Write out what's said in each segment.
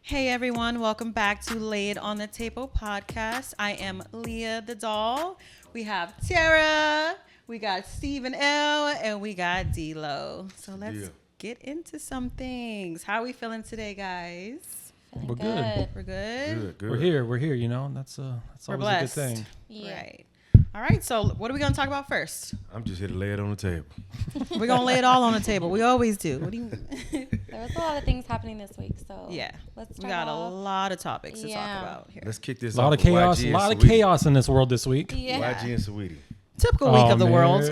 Hey everyone, welcome back to Lay It on the Table podcast. I am Leah the doll. We have Tara, we got Stephen L, and we got D-Lo. So let's get into some things. How are we feeling today, guys? We're good. We're good? Good. We're here, you know. That's always blessed. a good thing. Yeah. Right. All right, so what are we going to talk about first? I'm just here to lay it on the table. We're going to lay it all on the table. We always do. What do you There was a lot of things happening this week, so yeah. Let's we got a lot of topics to talk about here. Let's kick this off. A lot of chaos in this world this week. Yeah. YG and Saweetie. Typical week of the world.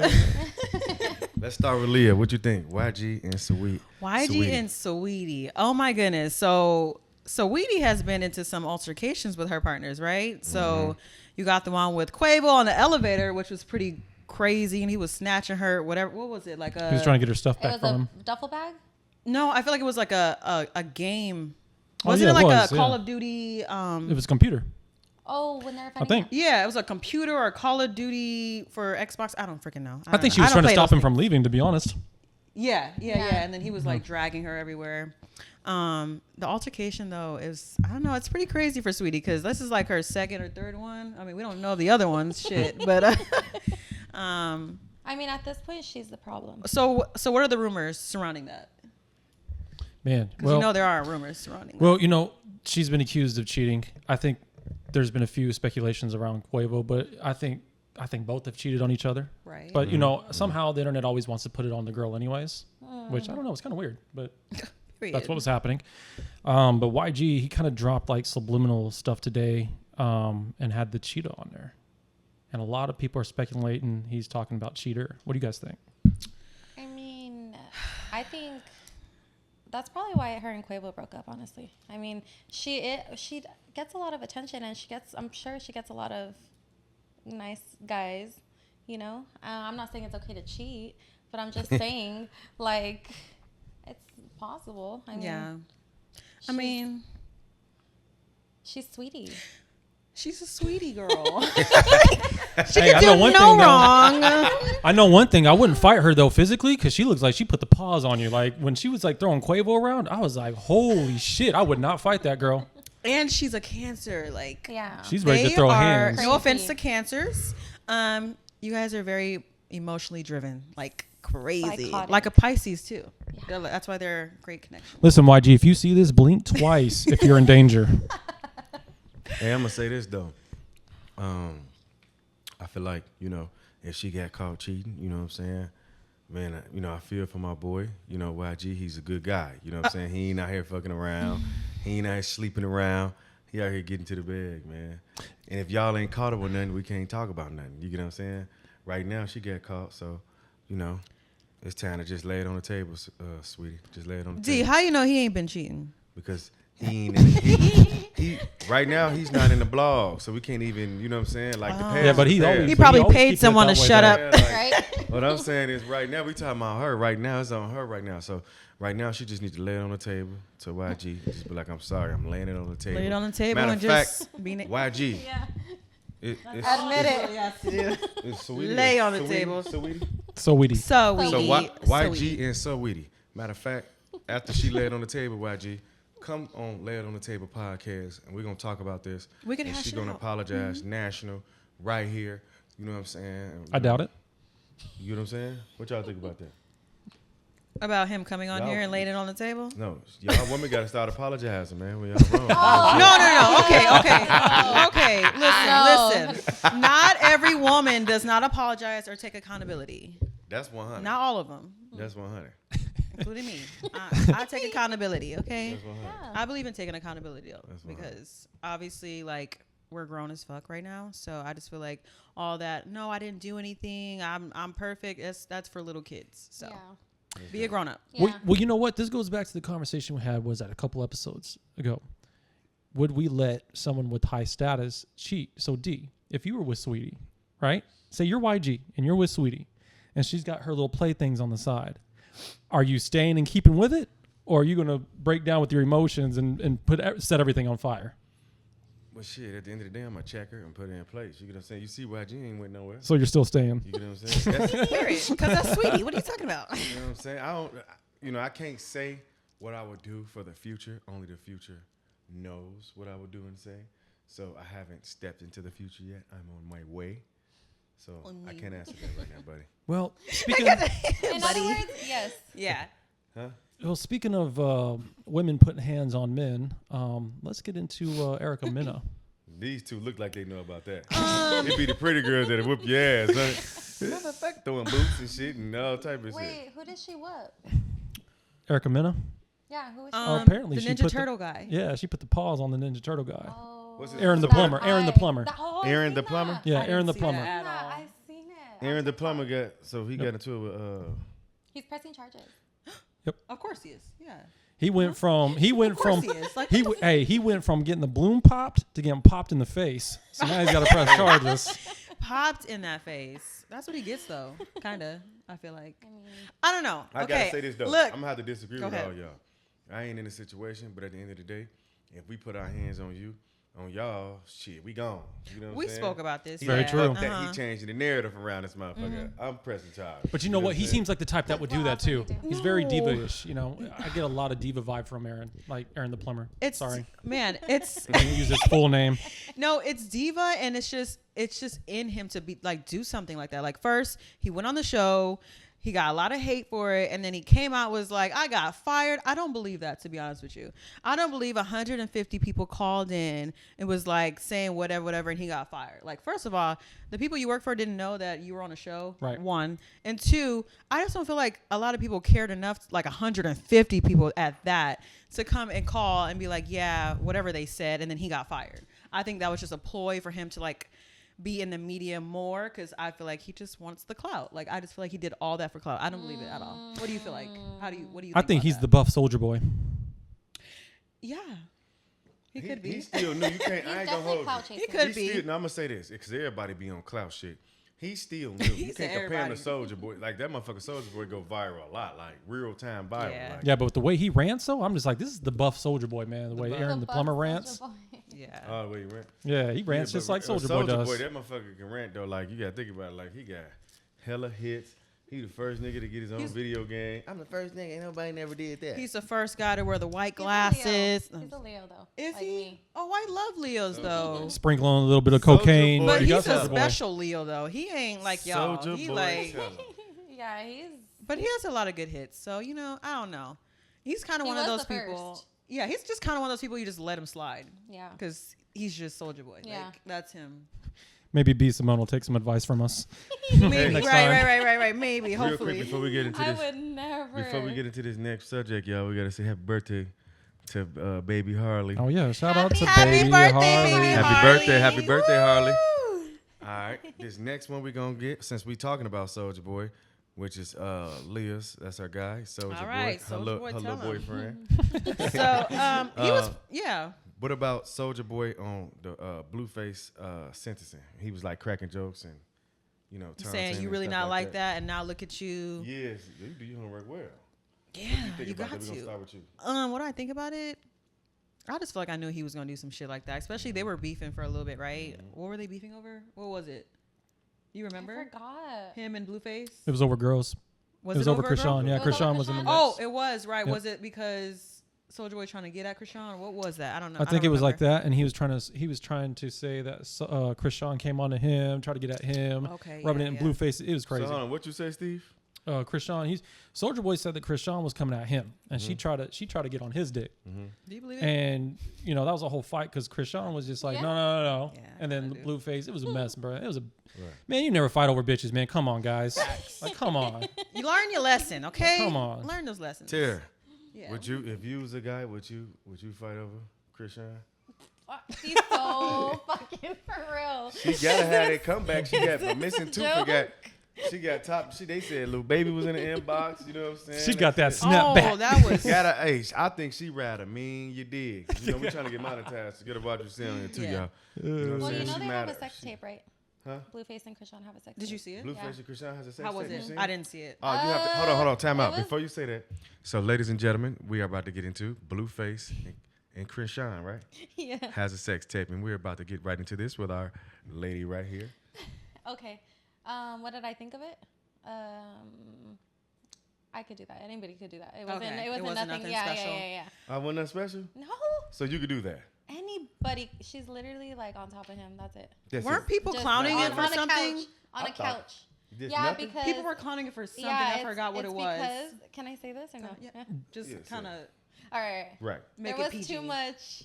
Let's start with Leah. What you think? YG and Saweetie. YG and Saweetie. Oh my goodness. So Saweetie has been into some altercations with her partners, right? So you got the one with Quavo on the elevator, which was pretty crazy, and he was snatching her. Whatever. What was it like? He was trying to get her stuff back from him. A duffel bag? No, I feel like it was like a game. Wasn't it like a Call of Duty? It was a computer. Oh, when they're I think. Yeah, it was a computer or a Call of Duty for Xbox. I don't freaking know. I think she was trying to stop him from leaving, to be honest. Yeah. And then he was like dragging her everywhere. The altercation though is, I don't know, it's pretty crazy for Saweetie because this is like her second or third one. I mean, we don't know the other ones, shit, but I mean, at this point, she's the problem. So what are the rumors surrounding that? Man, because you know there are rumors surrounding. Well, you know, she's been accused of cheating. I think there's been a few speculations around Quavo, but I think both have cheated on each other. Right. But you know, somehow the internet always wants to put it on the girl anyways, which I don't know. It's kind of weird, but. That's what was happening. But YG, he kind of dropped like subliminal stuff today and had the cheetah on there. And a lot of people are speculating he's talking about cheater. What do you guys think? I mean, I think that's probably why her and Quavo broke up, honestly. I mean, she gets a lot of attention and I'm sure she gets a lot of nice guys, you know. I'm not saying it's okay to cheat, but I'm just saying like it's possible. I mean, she's sweetie. She's a sweetie girl. She can do no wrong. I know one thing. I wouldn't fight her though physically because she looks like she put the paws on you. Like when she was like throwing Quavo around, I was like, holy shit! I would not fight that girl. And she's a Cancer. Like she's ready to throw hands. No offense to Cancers. You guys are very emotionally driven. Like. Crazy. Psychotic. Like a Pisces too. Yeah. That's why they're a great connection. Listen, YG, if you see this, blink twice if you're in danger. Hey, I'm gonna say this though. I feel like, you know, if she got caught cheating, you know what I'm saying? Man, you know, I feel for my boy. You know, YG, he's a good guy. You know what I'm saying? He ain't out here fucking around. He ain't out here sleeping around. He out here getting to the bag, man. And if y'all ain't caught her with nothing, we can't talk about nothing. You get what I'm saying? Right now, she got caught, so, you know. It's time to just lay it on the table, sweetie. Just lay it on the table. How you know he ain't been cheating? Because he ain't he right now he's not in the blog, so we can't even, you know what I'm saying? Like the past. Yeah, but he probably paid someone to shut up. Yeah, like, right? What I'm saying is right now we talking about her right now. It's on her right now. So right now she just needs to lay it on the table to YG. Just be like, I'm sorry, I'm laying it on the table. Lay it on the table Matter and just be YG. Yeah. Admit it. Lay on the table. Saweetie. So YG and Saweetie. Matter of fact, after she laid on the table, YG, come on Lay It on the Table podcast, and we're gonna talk about this. And she's gonna apologize national right here. You know what I'm saying? I doubt it. You know what I'm saying? What y'all think about that? About him coming on here and laying it on the table? No, y'all women gotta start apologizing, man. When y'all wrong. No. Okay. Listen. Not every woman does not apologize or take accountability. That's 100. Not all of them. That's 100. Including me. I take accountability, okay? That's 100. Yeah. I believe in taking accountability, though, because obviously, like, we're grown as fuck right now. So I just feel like all that, no, I didn't do anything. I'm perfect. That's for little kids. So. Yeah. Be a grown up. Yeah. Well, you know what? This goes back to the conversation we had a couple episodes ago. Would we let someone with high status cheat? So D, if you were with Saweetie, right? Say you're YG and you're with Saweetie and she's got her little playthings on the side. Are you staying and keeping with it? Or are you going to break down with your emotions and set everything on fire? Well, shit, at the end of the day, I'm going to check her and put her in place. You get what I'm saying? You see YG ain't went nowhere. So you're still staying? You get what I'm saying? Period. Because that's Sweetie. What are you talking about? You know what I'm saying? I can't say what I would do for the future. Only the future knows what I would do and say. So I haven't stepped into the future yet. I'm on my way. So I can't answer that right now, buddy. Well, speaking of, In other words, yes. Yeah. Huh? well, speaking of women putting hands on men, let's get into Erica Mena. These two look like they know about that. It'd be the pretty girls that whoop your ass. Huh? Throwing boots and shit and all type of shit. Wait, who did she whoop? Erica Mena? Yeah, who was she? Apparently the she Ninja put Turtle guy. Yeah, she put the paws on the Ninja Turtle guy. Oh, What's his Aaron the name? plumber. Aaron the plumber. Aaron the plumber? Yeah, I Aaron the didn't see plumber. that at all. I've seen it. Aaron the plumber got into it with He's pressing charges. Of course he is. Yeah. He went from Of course he is. Like, he went from getting the balloon popped to getting popped in the face. So now he's got to press charges. popped in that face. That's what he gets though. Kinda. I feel like. I mean, I don't know. I okay. gotta say this though. Look. I'm gonna have to disagree Go with ahead. all y'all. I ain't in a situation, but at the end of the day, if we put our hands on you, on y'all, shit, we gone. You know what We I'm saying? spoke about this. He Very yeah. true. fucked that. Uh-huh. He changing the narrative around this motherfucker. I'm pressing charge. But you know what? I'm He saying? seems like the type that would do What that else would too. he do? He's very No. diva-ish. You know, I get a lot of diva vibe from Aaron, like Aaron the plumber. It's Sorry, man. It's I didn't use his full name. no. It's diva, and it's just in him to be like do something like that. Like first he went on the show. He got a lot of hate for it, and then he came out was like, I got fired. I don't believe that, to be honest with you. I don't believe 150 people called in and was like saying whatever, and he got fired. Like, first of all, the people you work for didn't know that you were on a show. Right. One. And two, I just don't feel like a lot of people cared enough, like 150 people at that, to come and call and be like, yeah, whatever they said, and then he got fired. I think that was just a ploy for him to like be in the media more, because I feel like he just wants the clout. Like, I just feel like he did all that for clout. I don't believe it at all. What do you feel like? What do you I think about he's that? the buff soldier boy. Yeah, he could be. He's still new. You can't. he's I ain't gonna definitely hold clout you. chasing. He could He's be. Still, no, I'm gonna say this because everybody be on clout shit. He's still new. He You said can't compare him to everybody. Soldier Boy. Like that motherfucker Soldier Boy go viral a lot, like real time viral. Yeah. Like, Yeah, but with the way he rants, though, I'm just like, this is the buff soldier boy, man. The way buff- Aaron the buff plumber soldier rants. boy. Yeah. oh, wait, rant. Yeah, he rants Yeah, just but like Soldier Boy does. That motherfucker can rant though. Like you gotta think about it. Like he got hella hits. He the first nigga to get his own video game. I'm the first nigga. Ain't nobody never did that. He's the first guy to wear the white He's a Leo. glasses. He's a Leo, though. Is like he? Me. Oh, I love Leos though. Sprinkle on a little bit of Soulja cocaine. Boy. But You got he's a Soulja Boy. special Leo though. He ain't like y'all. Soulja He Boy, like, tell him. Yeah, he's. but he has a lot of good hits. So I don't know. He's kind of He one of was those the people. first. Yeah, he's just kind of one of those people you just let him slide Yeah. because he's just Soldier Boy. Yeah. Like, that's him. Maybe B. Simone will take some advice from us. Maybe Next right. Maybe Real quick hopefully. before we get into I this, would never. before we get into this next subject, y'all, we gotta say happy birthday to baby Harley. Oh yeah, shout out to Happy baby birthday, Harley. baby Happy birthday, Harley. Woo! All right, this next one we're gonna get, since we talking about Soldier Boy, which is Leah's, that's our guy, Soldier All right, Boy, Soulja Boy, her little tell him. boyfriend. So he was What about Soldier Boy on the Blueface sentencing? He was like cracking jokes and, taunting saying you and really stuff not like that, and now look at you. Yes, you do your homework well. Yeah, Think you about got that. We're gonna to. start with you. What do I think about it? I just feel like I knew he was gonna do some shit like that. Especially they were beefing for a little bit, right? What were they beefing over? What was it? You I remember forgot. him and Blueface? It was over girls. Was it was over a girl? Krishan. Yeah, It was over Krishan was in the Krishan? mix. Oh, it was right. Yep. Was it because Soldier Boy trying to get at Krishan? What was that? I don't know. I think don't it was like remember. that, and he was trying to say that Krishan came onto him, tried to get at him, Okay, rubbing yeah, it in yeah. Blueface. It was crazy. So hold on, what you say, Steve? Krishan, Soldier Boy said that Krishan was coming at him, and she tried to get on his dick, Do you believe it? and that was a whole fight because Krishan was just like Yeah. no, Yeah, and then I do. Blueface. It was a mess, bro. It was Right. man. You never fight over bitches, man. Come on, guys. Like, come on. You learn your lesson, okay? Come on. Learn those lessons. Tara, Yeah. would you, if you was a guy, would you fight over Krishan? He's so fucking for real. She gotta have that comeback. She got a missing tooth. joke? She got top. They said little baby was in the inbox. You know what I'm saying? She got that shit. snap Oh, back. that was. Hey, I think she rather mean you dig. We're trying to get monetized to get about you saying it too, Yeah. y'all. You know what I'm Well, saying? you know She they mad have a at- sex she- tape, right? Huh? Blueface and Krishan have a sex tape. Did you see it? Blueface Yeah. and Krishan has a sex How was tape. You it? seen I didn't see it. Oh, you have to hold on, time it out. was- Before you say that, so ladies and gentlemen, we are about to get into Blueface and Krishan, right? Yeah. Has a sex tape, and we're about to get right into this with our lady right here. Okay. What did I think of it? I could do that. Anybody could do that. It wasn't nothing. Special. Yeah. I wasn't that special? No. So you could do that? Anybody. She's literally like on top of him. That's it. Weren't people clowning it for something? On a couch. Yeah, nothing? because people were clowning it for something. I forgot what it was. Because, can I say this or no? Yeah. Just kind of. All right. Right. Make there it was PG. too much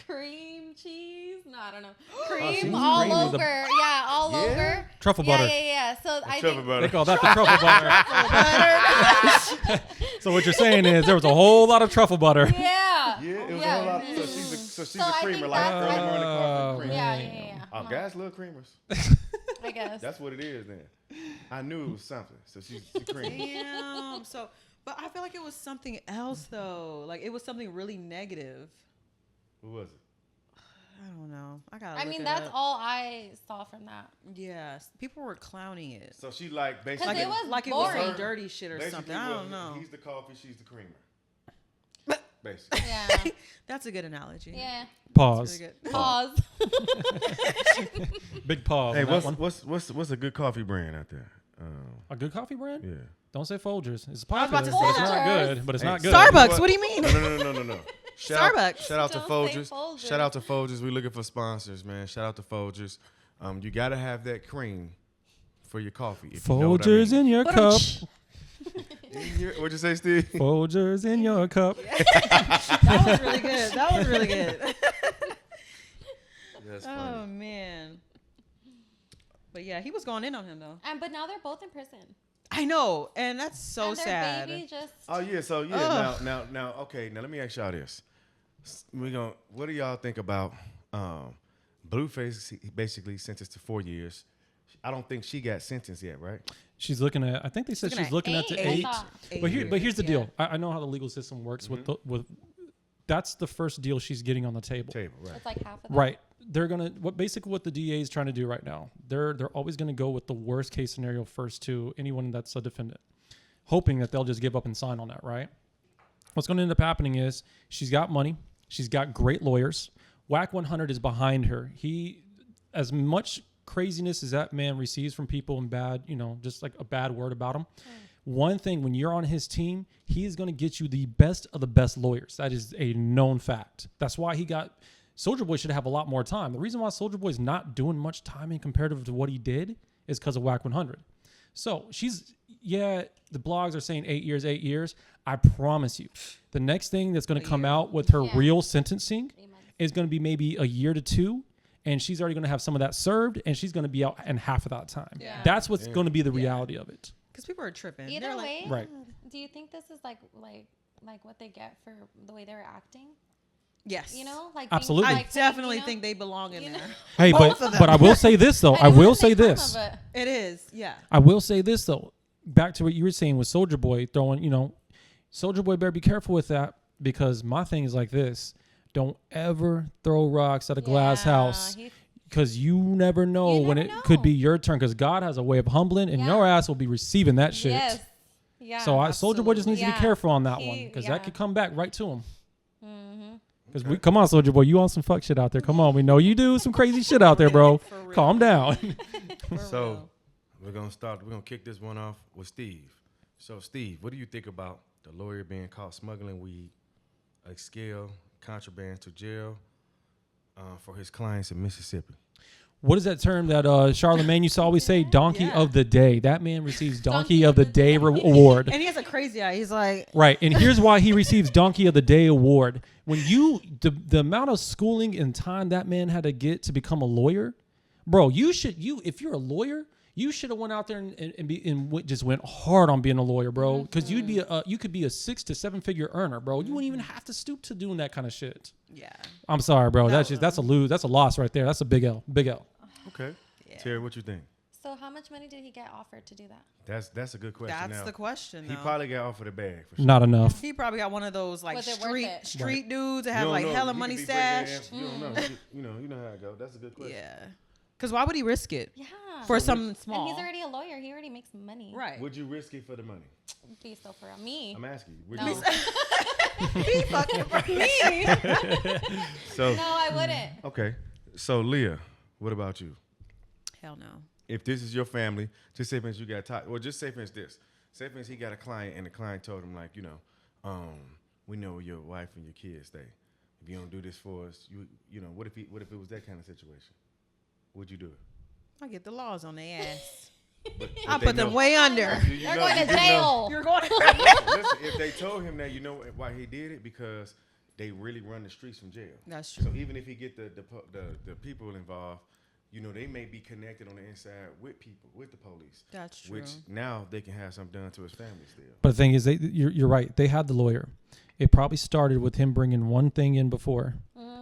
cream cheese. No, I don't know. Cream all over. Yeah, all over. Truffle butter. Yeah. So I think They call that the truffle butter. So what you're saying is there was a whole lot of truffle butter. Yeah. Yeah, it was a whole lot. So she's a creamer, like early morning coffee creamer. Yeah. Oh, guys love creamers. I guess. That's what it is then. I knew it was something. So she's a creamer. Damn. So, but I feel like it was something else though. Like it was something really negative. What was it? I don't know. I mean, that's all I saw from that. Yes, people were clowning it. So she like basically It was like boring. it was some dirty shit or something. I don't know. He's the coffee, she's the creamer. Basically. Yeah. That's a good analogy. Yeah. Pause. Really good. Pause. Big pause. Hey, on that one. what's a good coffee brand out there? A good coffee brand? Yeah. Don't say Folgers. It's I was about popular, to but say it's that. not good. But it's not good. Starbucks. What do you mean? No. Starbucks. Shout out to Don't say Folgers. Folgers. Shout out to Folgers. We're looking for sponsors, man. Shout out to Folgers. You gotta have that cream for your coffee. If you know what I Folgers mean. in your cup. What'd you say, Steve? Folgers in your cup. That was really good. That was really good. That's Oh funny. man. But yeah, he was going in on him though. But now they're both in prison. I know, and that's so and their sad. baby just. Oh yeah, so yeah. Ugh. Now. Okay. Now let me ask y'all this. What do y'all think about Blueface? He basically sentenced to 4 years. I don't think she got sentenced yet, right? She's looking at. I think they said she's looking at to 8. But here's the deal. I know how the legal system works with. That's the first deal she's getting on the table. Right. It's like half of that. Right. They're gonna what the DA is trying to do right now. They're always gonna go with the worst case scenario first to anyone that's a defendant, hoping that they'll just give up and sign on that. Right. What's going to end up happening is she's got money. She's got great lawyers. WAC 100 is behind her. As much craziness as that man receives from people and bad, just like a bad word about him. One thing, when you're on his team, he is going to get you the best of the best lawyers. That is a known fact. That's why Soulja Boy should have a lot more time. The reason why Soulja Boy is not doing much time in comparative to what he did is because of WAC 100. So the blogs are saying 8 years. I promise you, the next thing that's going to come out with her real sentencing is going to be maybe a year to 2. And she's already going to have some of that served, and she's going to be out in half of that time. Yeah. That's what's going to be the reality of it. Because people are tripping. Either way, right. Do you think this is like what they get for the way they're acting? Yes. Absolutely. I definitely think they belong in there. Hey, but I will say this though. I will say this. It is, yeah. I will say this though. Back to what you were saying with Soulja Boy throwing, Soulja Boy better be careful with that, because my thing is like this. Don't ever throw rocks at a glass house, because you never know when it could be your turn, because God has a way of humbling, and your ass will be receiving that shit. Yes. Yeah. So Soulja Boy just needs to be careful on that one, because that could come back right to him. Because come on, Soulja Boy, you on some fuck shit out there. Come on, we know you do some crazy shit out there, bro. Calm down. So we're gonna kick this one off with Steve. So Steve, what do you think about the lawyer being caught smuggling weed, like scale, contraband to jail for his clients in Mississippi? What is that term that Charlamagne used to always say? Donkey of the day. That man receives Donkey of the Day award. And he has a crazy eye. He's like... Right. And here's why he receives Donkey of the Day award. When the amount of schooling and time that man had to get to become a lawyer, bro, if you're a lawyer, you should have went out there and just went hard on being a lawyer, bro. Because you could be a 6 to 7 figure earner, bro. You wouldn't even have to stoop to doing that kind of shit. Yeah. I'm sorry, bro. That's a lose. That's a loss right there. That's a big L. Big L. Okay. Yeah. Terry, what you think? So how much money did he get offered to do that? That's a good question. That's the question. He probably got offered a bag. For sure. Not enough. He probably got one of those like Was it street dudes that have like hella money stashed. You don't know. You know how it goes. That's a good question. Yeah. Because why would he risk it? Yeah. For something small. And he's already a lawyer. He already makes money. Right. Would you risk it for the money? Be so for me. I'm asking you. Would No. you? He fucking for me. So no, I wouldn't. Okay. So Leah, what about you? Hell no. If this is your family, just say for instance you got tied. Well, just say for instance this. say for instance, he got a client and the client told him like, we know where your wife and your kids stay. If you don't do this for us, what if it was that kind of situation? Would you do it? I'll get the laws on their ass. But I'll put them way under. They're going to jail. You're going to Listen, if they told him that, you know why he did it? Because they really run the streets from jail. That's true. So even if he get the people involved, they may be connected on the inside with people, with the police. That's true. Which now they can have something done to his family still. But the thing is, you're right. They had the lawyer. It probably started with him bringing one thing in before.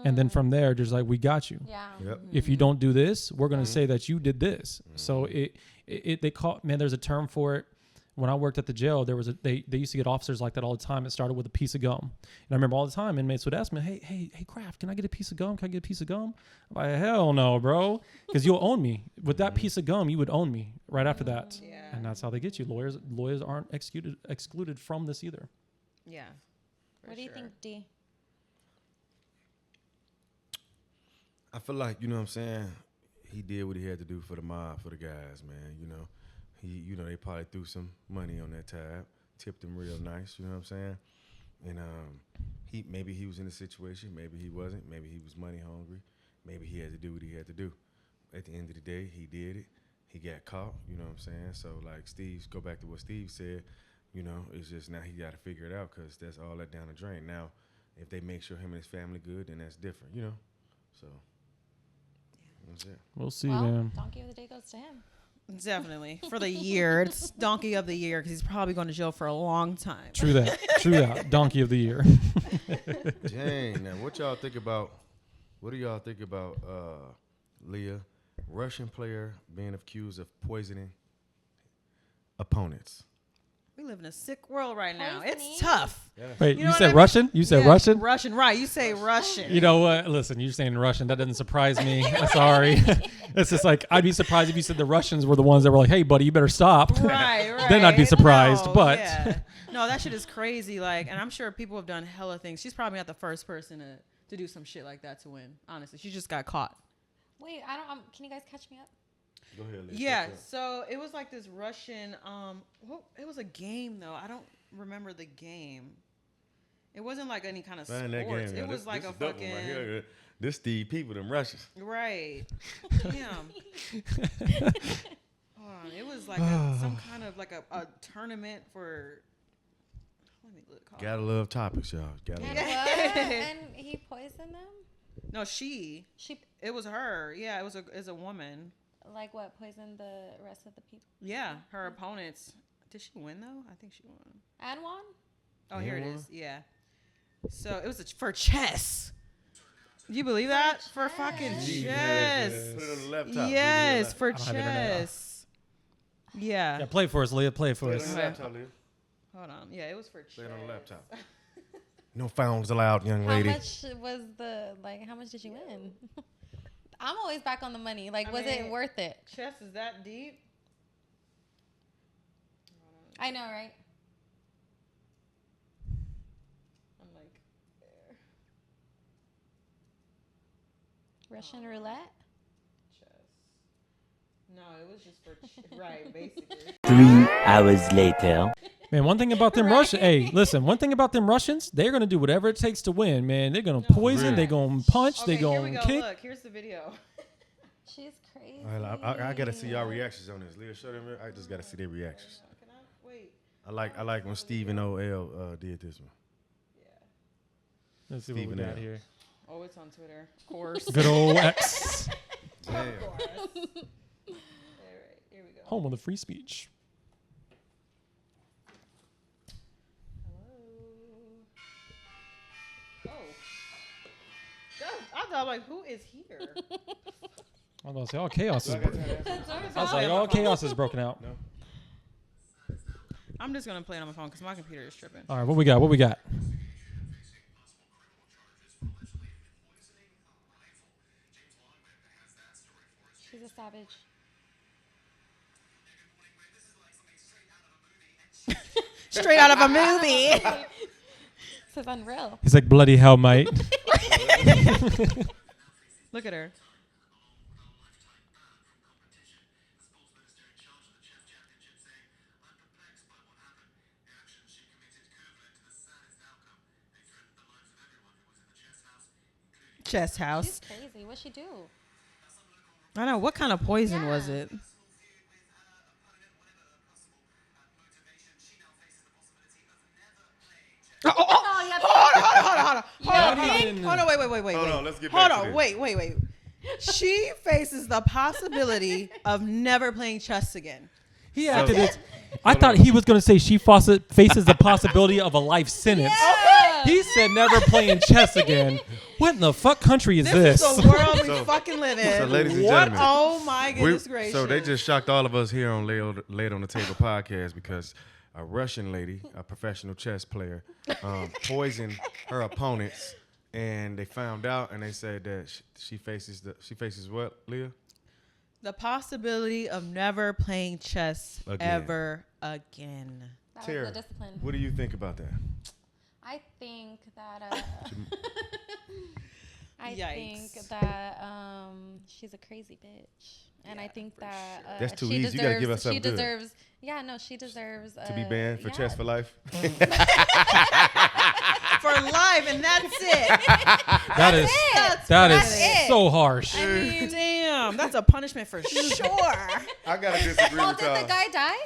And then from there, there's like, we got you. Yeah. Yep. If you don't do this, we're going to say that you did this. So they call, man, there's a term for it. When I worked at the jail, they used to get officers like that all the time. It started with a piece of gum. And I remember all the time inmates would ask me, hey, Kraft, can I get a piece of gum? Can I get a piece of gum? I'm like, hell no, bro. Because you'll own me. With that piece of gum, you would own me right after that. Yeah. And that's how they get you. Lawyers aren't excluded from this either. Yeah. What do you think, D? I feel like, you know what I'm saying, he did what he had to do for the mob, for the guys, man. They probably threw some money on that tab, tipped him real nice, you know what I'm saying? And maybe he was in a situation, maybe he wasn't, maybe he was money hungry, maybe he had to do what he had to do. At the end of the day, he did it. He got caught, you know what I'm saying? So, like, go back to what Steve said, it's just now he got to figure it out because that's all that down the drain. Now, if they make sure him and his family good, then that's different, So, that's it. We'll see, Well, man. Donkey of the day goes to him. Definitely. For the year. It's Donkey of the Year because he's probably going to jail for a long time. True that. Donkey of the year. Dang, now what do y'all think about, Leah, Russian player being accused of poisoning opponents? We live in a sick world right now. Poisoning? It's tough. Yeah. Wait, You know you what said I mean? Russian? You said Yeah, Russian? Russian, right. You say Russian. You know what? Listen, you're saying Russian. That doesn't surprise me. Sorry. It's just like, I'd be surprised if you said the Russians were the ones that were like, hey, buddy, you better stop. Right. Then I'd be surprised. No, but yeah. No, that shit is crazy. Like, and I'm sure people have done hella things. She's probably not the first person to do some shit like that to win. Honestly, she just got caught. Wait, can you guys catch me up? Go ahead, Leah. Yeah. So it was like this Russian. It was a game though. I don't remember the game. It wasn't like any kind of sports. It was like a fucking. Right here. This Steve people, them Russians. Right. Damn. Hold on. It was like some kind of like a tournament for. Let me look. Gotta love topics, y'all. Gotta And love. what? And he poisoned them? No, she. It was her. Yeah, it was a woman. Like what? Poisoned the rest of the people? Yeah, her opponents. Did she win though? I think she won. And won? Oh, here it is. Yeah. So it was for chess. Do you believe that? For fucking chess. Put it on the laptop. Yes, for I don't have internet. chess. Yeah. yeah, play it for us, Leah. Play it for Put it us. on the laptop, Leah. Hold on. Yeah, it was for chess. Play it on the laptop. No phones allowed, young How lady. much was how much did you win? I'm always back on the money. Like, was it worth it? Chess is that deep? I know, right? I'm like, there. Russian roulette? Chess. No, it was just for right, basically. 3 hours later. Man, one thing about them Russians, hey, listen, one thing about them Russians, they're going to do whatever it takes to win, man. They're going to poison, they're going to punch, Okay, they're here we going go. to kick. Look, here's the video. She's crazy. All right, I gotta see y'all reactions on this. Leah, show them. I just gotta see their reactions. Can I wait? I like when Stephen O.L. did this one. Yeah. Let's see what we Steven got L. here. Oh, it's on Twitter. Of course. Good old X. Damn. All right, here we go. Home of the free speech. Hello. Oh. I thought, like, who is here? I was going to say, all chaos is Do I got broken. time to answer? I was like, all chaos is broken out. No. I'm just going to play it on my phone because my computer is tripping. All right, what we got? What we got? She's a savage. Straight out of a movie. This is unreal. He's like, bloody hell, mate. Look at her. chest house. She's crazy. What'd she do? I know. What kind of poison was it? Hold on, wait. Hold on, let's get Hold back to on, this. wait. She faces the possibility of never playing chess again. He acted it. I thought he was going to say she faces the possibility of a life sentence. Yeah. He said never playing chess again. What in the fuck country is this? This is the world we fucking live in. So, ladies and What? gentlemen, Oh my goodness gracious. So they just shocked all of us here on Laid on the Table podcast because a Russian lady, a professional chess player, poisoned her opponents, and they found out, and they said that she faces what, Leah? The possibility of never playing chess Again. ever again. That Tara, was the discipline. what do you think about that? I think that she's a crazy bitch. And I think that That's too she easy. You gotta give us she something good. deserves she deserves To be banned for chess for life? For life, and that's it. That is it. so harsh. I mean, damn, that's a punishment for sure. I gotta disagree Well, with did the guy die?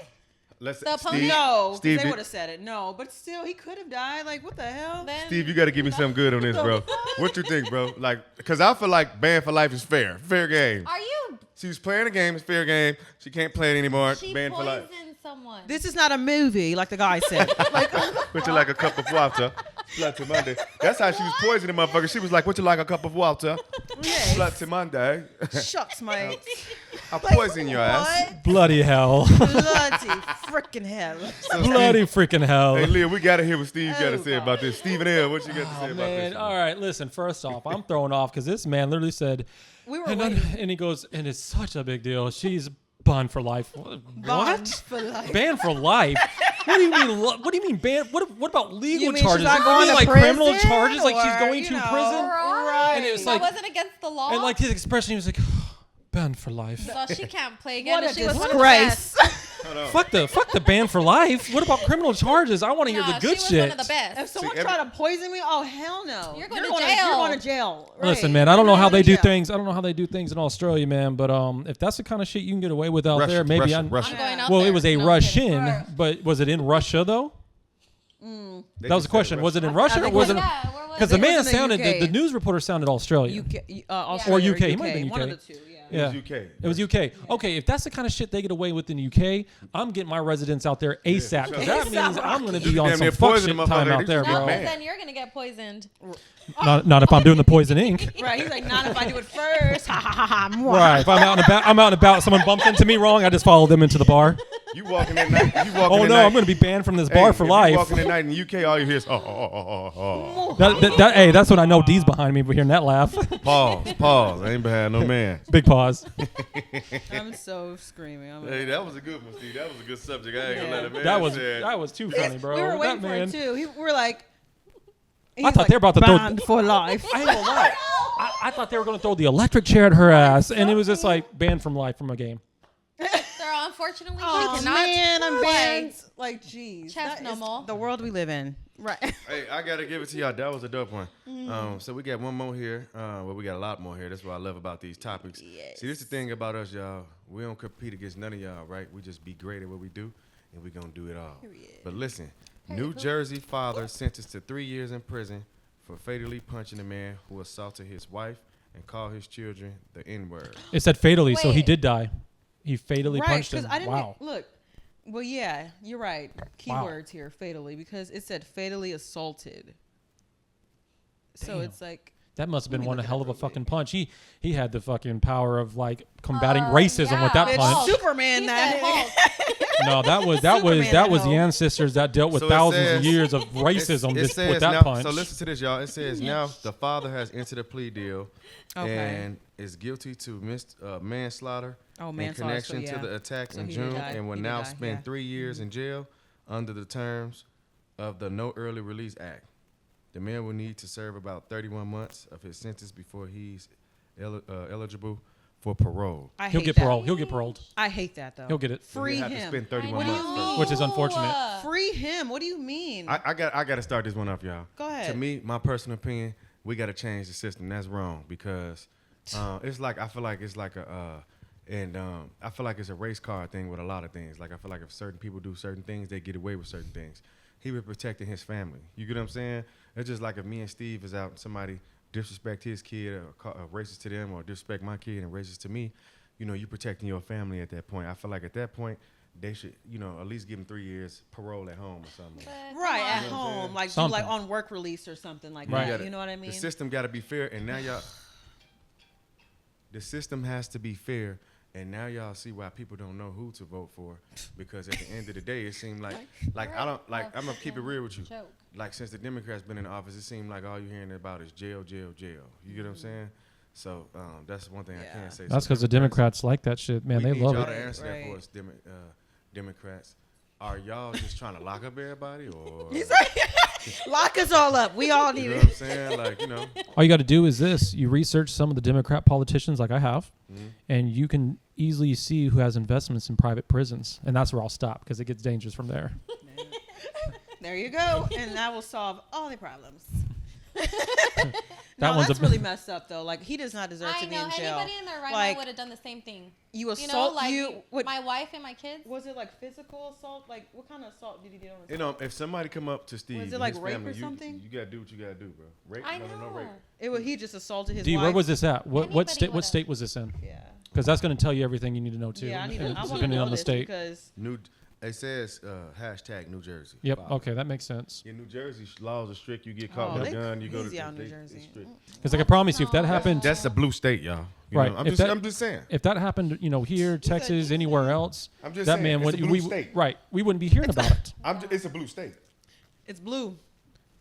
Let's the opponent? Steve, No, Steve, they would have said it. No, but still, he could have died. Like, what the hell? Then Steve, you got to give me something good on this, bro. What you think, bro? Like, because I feel like banned for life is fair. Fair game. are you? She was playing a game. It's fair game. She can't play it anymore. She Banned for life. poisoned someone. This is not a movie, like the guy said. Like, Put you like a cup of water. Slut to Monday. That's how she was poisoning motherfucker. She was like, "What you like a cup of water?" yes. Slut to Monday. Shucks, mate. I'll poison your ass. Bloody hell. Bloody freaking hell. So Bloody freaking hell. Hey, Leah, we got to hear what Steve got to say God. about this. Stephen L., what you got to say about Man, this? all right, listen, first off, I'm thrown off because this man literally said, We were and, waiting. and he goes, and it's such a big deal. She's banned for life. Bond What? for life. Banned for life? What do you mean? What do you mean banned? What about legal You mean she's charges? not You going mean to like prison, criminal charges? Like she's or, going you to know, prison? Right. And it was that like, wasn't against the law. and like his expression, he was like, banned for life. so she can't play again. What a and she was one of the disgrace. best. Fuck the ban for life. What about criminal charges? I want to hear Nah, the good she shit. was one of the best. If someone See, tried to poison me, oh hell no! You're going to You're jail. going to jail. Right. Listen, man, I don't know You're how they going do to jail. things. I don't know how they do things in Australia, man. But if that's the kind of shit you can get away with out there, maybe Russia. I'm going out Well, there. it was a No, I'm Russian, kidding. but was it in Russia though? That was the question. Was it in Russia or think was it it? was- Yeah, where was Because the it? man was in the sounded, UK. the news reporter sounded Australian. UK, Or Australia UK. He might have been One of UK. the two. Yeah. It was UK. It was UK. Okay, if that's the kind of shit they get away with in the UK, I'm getting my residents out there ASAP. Because that ASAP, means I'm going to You be on damn some near fuck poisoned shit them time motherfuckers. out there, They No, bro. Man. because then you're going to get poisoned. Not if I'm doing the Poison Ink. Right. He's like, not if I do it first. Ha ha ha ha. Right. If I'm out and about, someone bumps into me wrong, I just follow them into the bar. You walking at night. You walking Oh at no, night. I'm going to be banned from this Hey, bar for if life. You walking at night in the UK, all you hear is oh. Hey, that's when I know D's behind me for hearing that laugh. Pause. I ain't behind no man. Big pause. I'm so screaming. Hey, that was a good one, Steve. That was a good subject. I ain't gonna let it man. That was too funny, bro. We were That waiting for man. it too. We were like, I thought they were about to throw. banned for life. I ain't gonna lie. I thought they were gonna throw the electric chair at her ass, and it was just like banned from life from a game. Sir, unfortunately, Oh she cannot man, I'm play. banned. Like, geez, Chess that no is more. the world we live in. Right. Hey, I gotta give it to y'all. That was a dope one. So we got one more here. Well, we got a lot more here. That's what I love about these topics. Yes. See, this is the thing about us, y'all. We don't compete against none of y'all, right? We just be great at what we do, and we gonna do it all. Period. But listen, New Jersey father sentenced to 3 years in prison for fatally punching a man who assaulted his wife and called his children the N-word. It said fatally, so he Wait. did die. He fatally Right, punched because him. I didn't Wow. look. Well, yeah, you're right. Keywords here, fatally, because it said fatally assaulted. So Damn. it's like, That must have been Let me one look it hell up of a real quick. fucking punch. He had the fucking power of like combating racism with that yeah. it's punch. Hulk. Superman He that. said Hulk. No, that was Superman the at home. ancestors that dealt with So it thousands says- of years of racism It just says with that now, punch. So listen to this, y'all. It says now the father has entered a plea deal Okay. and is guilty to manslaughter Oh, in manslaughter, so connection yeah. to the attack So in he did June die. and will He did now die, spend yeah. 3 years in jail under the terms of the No Early Release Act. The man will need to serve about 31 months of his sentence before he's eligible for parole. I He'll hate get that. parole. He'll get paroled. I hate that though. He'll get it. So Free he'll have to him. spend 31 What do you months mean? first. Which is unfortunate. Free him. What do you mean? I got to start this one off, y'all. Go ahead. To me, my personal opinion, we got to change the system. That's wrong because it's like I feel like it's like a I feel like it's a race car thing with a lot of things. Like I feel like if certain people do certain things, they get away with certain things. He was protecting his family. You get what I'm saying? It's just like if me and Steve is out and somebody disrespect his kid or racist to them or disrespect my kid and racist to me, you know, you protecting your family at that point. I feel like at that point, they should, you know, at least give him 3 years parole at home or something. Right, at home. Like do like on work release or something like that. You know what I mean? The system got to be fair. And now the system has to be fair. And now y'all see why people don't know who to vote for, because at the end of the day, it seemed like I don't like. I'm gonna keep it real with you. Like since the Democrats been in the office, it seemed like all you're hearing about is jail, jail, jail. You get what I'm saying? So that's one thing I can't say. That's because the Democrats like that shit, man. They love it. We need y'all to answer that for us, Democrats. Are y'all just trying to lock up everybody, or he's right? Lock us all up. We all need you know it. what I'm saying? Like, you know. All you got to do is this. You research some of the Democrat politicians like I have, and you can easily see who has investments in private prisons. And that's where I'll stop because it gets dangerous from there. There you go. And that will solve all the problems. That's really messed up though. Like he does not deserve to be in jail. Anybody in their right mind would have done the same thing. You assault my wife and my kids. Was it like physical assault? Like what kind of assault did he do? You know, if somebody come up to Steve, was it like his rape family, or something? You gotta do what you gotta do, bro. Rape? I No rape. He just assaulted his D, wife. where was this at? What state? What state was this in? Yeah. Because that's going to tell you everything you need to know too. Yeah, I want to depending know on the state. Because It says hashtag New Jersey. Yep. Okay, that makes sense. In New Jersey, laws are strict. You get caught with a gun, you go to New Jersey. Because I can promise you, if that happened, that's a blue state, y'all. You right. know, I'm just saying. If that happened, you know, here, Texas, anywhere else, I'm just that saying, man it's a blue state. Right. We wouldn't be hearing about it. It's a blue state. It's blue.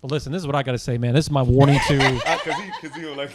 But listen, this is what I got to say, man. This is my warning to. Because he don't like.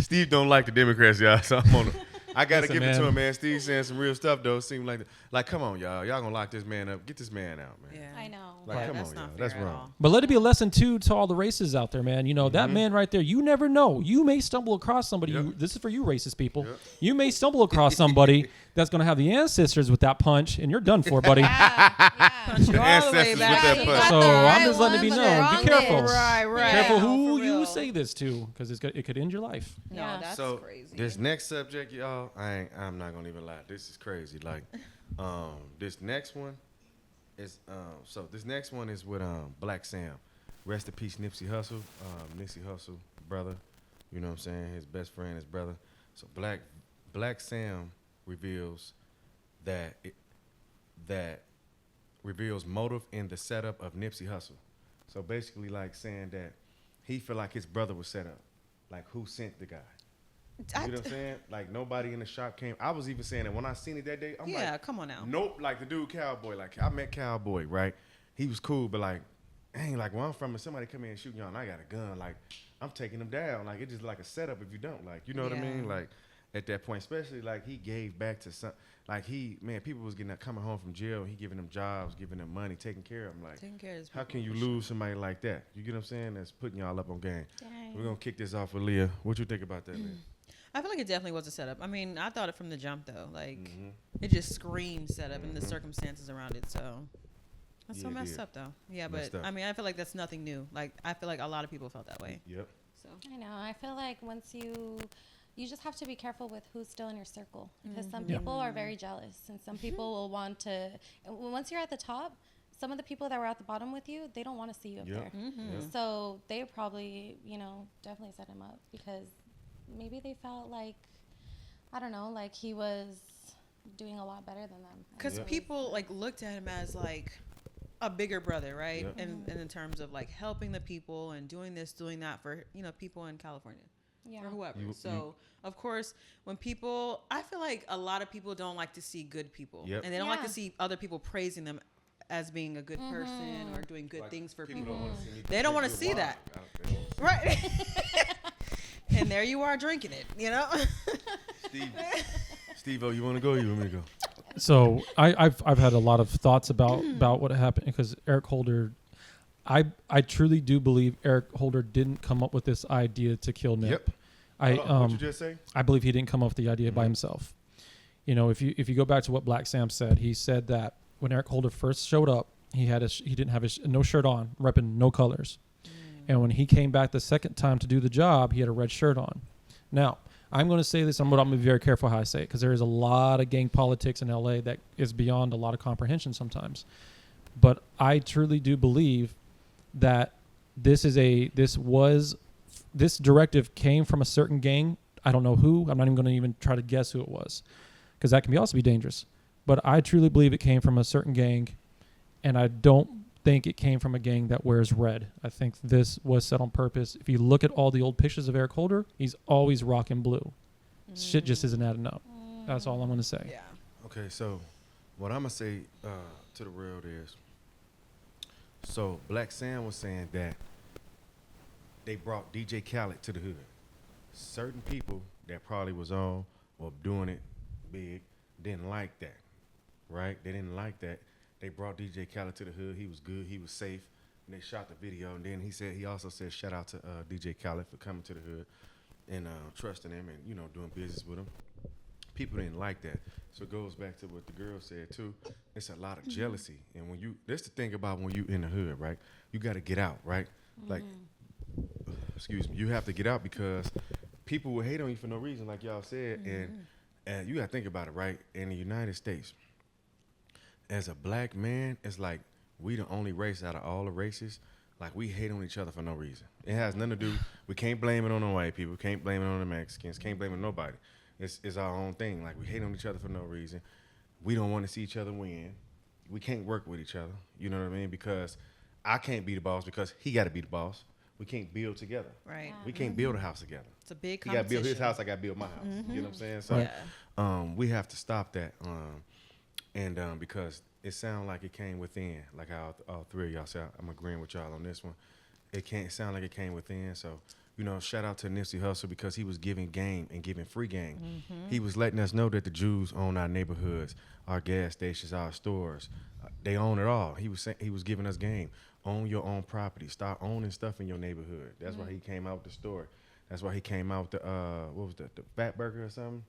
Steve don't like the Democrats, y'all. So I'm on. I gotta give it to him, man. Steve saying some real stuff though. Seems like, come on, y'all gonna lock this man up. Get this man out, man. Yeah, I know. Like, come on, y'all. That's wrong. But let it be a lesson too to all the racists out there, man. You know that man right there. You never know. You may stumble across somebody. This is for you, racist people. You may stumble across somebody that's gonna have the ancestors with that punch, and you're done for, buddy. Punch you all the way back. So I'm just letting it be known. Be careful. Right. Be careful who you say this to, because it could end your life. No, that's crazy. This next subject, y'all, I'm not gonna even lie. This is crazy. Like, this next one is this next one is with Black Sam. Rest in peace, Nipsey Hussle. Nipsey Hussle, brother. You know what I'm saying? His best friend, his brother. So Black Sam reveals that reveals motive in the setup of Nipsey Hussle. So basically, like saying that he feel like his brother was set up. Like who sent the guy? You know what I'm saying? Like nobody in the shop came. I was even saying that when I seen it that day. I'm like, come on now. Nope. Like the dude Cowboy. Like I met Cowboy, right? He was cool, but like, dang, like where I'm from, if somebody come in and shooting y'all, and I got a gun, like I'm taking them down. Like it's just like a setup if you don't. Like you know what I mean? Like at that point, especially like he gave back to some. Like people was coming home from jail. He giving them jobs, giving them money, taking care of them. Like, how can you lose somebody like that? You get what I'm saying? That's putting y'all up on game. Dang. We're gonna kick this off with Leah. What you think about that, Leah? I feel like it definitely was a setup. I mean, I thought it from the jump though. Like it just screamed setup and the circumstances around it. So that's so messed up though. Yeah, but I mean, I feel like that's nothing new. Like I feel like a lot of people felt that way. Yep. So I know. I feel like once you just have to be careful with who's still in your circle, because some people are very jealous, and some people will want to. Once you're at the top, some of the people that were at the bottom with you, they don't want to see you up there. So they probably, definitely set him up because maybe they felt like, I don't know, like he was doing a lot better than them. Because people like looked at him as like a bigger brother, right? And in terms of like helping the people and doing this, doing that for people in California. Or whoever. So of course, when I feel like a lot of people don't like to see good people, and they don't like to see other people praising them as being a good person or doing good things for people. They don't want to see that, right? And there you are drinking it, Steve-O, you want to go? You want me to go? So I've had a lot of thoughts about what happened because Eric Holder. I truly do believe Eric Holder didn't come up with this idea to kill Nip. What'd you just say? I believe he didn't come up with the idea by himself. If you go back to what Black Sam said, he said that when Eric Holder first showed up, he didn't have no shirt on, repping no colors. And when he came back the second time to do the job, he had a red shirt on. Now, I'm going to say this. I'm going to be very careful how I say it because there is a lot of gang politics in L.A. that is beyond a lot of comprehension sometimes. But I truly do believe that this directive came from a certain gang. I don't know who. I'm not even going to even try to guess who it was because that can also be dangerous. But I truly believe it came from a certain gang, and I don't think it came from a gang that wears red. I think this was set on purpose. If you look at all the old pictures of Eric Holder, he's always rocking blue. Shit just isn't adding up. That's all I'm going to say. Yeah. Okay, so what I'm going to say to the world is, so Black Sam was saying that they brought DJ Khaled to the hood. Certain people that probably was on or doing it big didn't like that, right? They didn't like that. They brought DJ Khaled to the hood. He was good. He was safe. And they shot the video. And then he also said, shout out to DJ Khaled for coming to the hood and trusting him and, you know, doing business with him. People didn't like that. So it goes back to what the girl said, too. It's a lot of jealousy. And that's the thing about when you in the hood, right? You got to get out, right? Like, excuse me, you have to get out because people will hate on you for no reason, like y'all said. And you got to think about it, right? In the United States, as a black man, it's like we the only race out of all the races. Like we hate on each other for no reason. It has nothing to do. We can't blame it on the white people. Can't blame it on the Mexicans. Can't blame it on nobody. It's our own thing. Like we hate on each other for no reason. We don't want to see each other win. We can't work with each other. You know what I mean? Because I can't be the boss because he got to be the boss. We can't build together. Right. We can't build a house together. It's a big He got to competition. build his house. I got to build my house. You know what I'm saying? So we have to stop that. And because it sounded like it came within, like how all three of y'all said, I'm agreeing with y'all on this one. It can't sound like it came within. So, you know, shout out to Nipsey Hussle because he was giving game and giving free game. He was letting us know that the Jews own our neighborhoods, our gas stations, our stores. They own it all. He was giving us game. Own your own property. Start owning stuff in your neighborhood. That's why he came out with the story. That's why he came out with the what was that? The Fat Burger or something.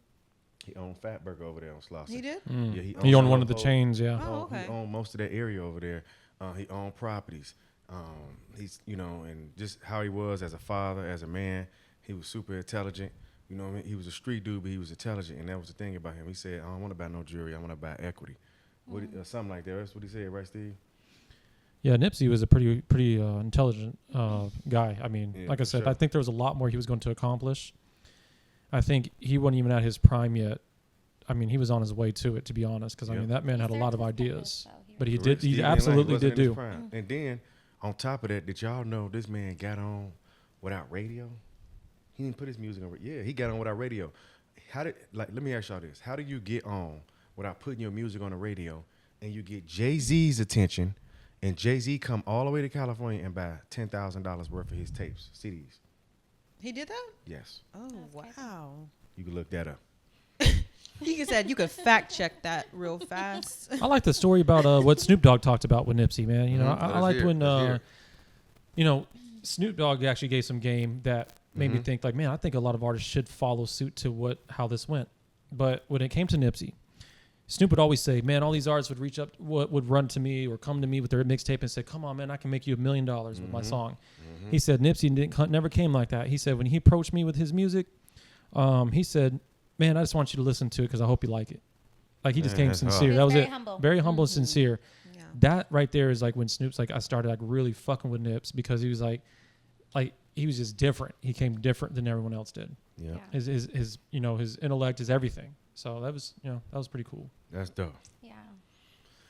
He owned Fat Burger over there on Slauson. He did? Yeah, He owned one of the chains, yeah. Oh, okay. He owned most of that area over there. He owned properties. He's, you know, and just how he was as a father, as a man, he was super intelligent. You know what I mean? He was a street dude, but he was intelligent, and that was the thing about him. He said, I don't want to buy no jewelry. I want to buy equity. Something like that. That's what he said, right, Steve? Yeah, Nipsey was a pretty intelligent guy. I mean, like I said, I think there was a lot more he was going to accomplish. I think he wasn't even at his prime yet. I mean, he was on his way to it, to be honest, because, I mean, that man had a lot of ideas. But he did, he absolutely did do. And then, on top of that, did y'all know this man got on without radio? He didn't put his music on. Yeah, he got on without radio. Let me ask y'all this. How do you get on without putting your music on the radio and you get Jay-Z's attention and Jay-Z come all the way to California and buy $10,000 worth of his tapes, CDs? He did that? Yes. Oh, wow. You can look that up. He said you could fact check that real fast. I like the story about what Snoop Dogg talked about with Nipsey, man. You know, I liked when, you know, Snoop Dogg actually gave some game that made me think, like, man, I think a lot of artists should follow suit to how this went. But when it came to Nipsey, Snoop would always say, man, all these artists would reach up, would run to me or come to me with their mixtape and say, come on, man, I can make you $1 million with my song. He said Nipsey never came like that. He said when he approached me with his music, he said, man, I just want you to listen to it because I hope you like it. Like, he just came sincere. That was it. Humble. Very humble and sincere. Yeah. That right there is like when Snoop's like, I started like really fucking with Nips because he was like he was just different. He came different than everyone else did. Yeah. His you know, his intellect, his everything. So that was, you know, that was pretty cool. That's dope. Yeah.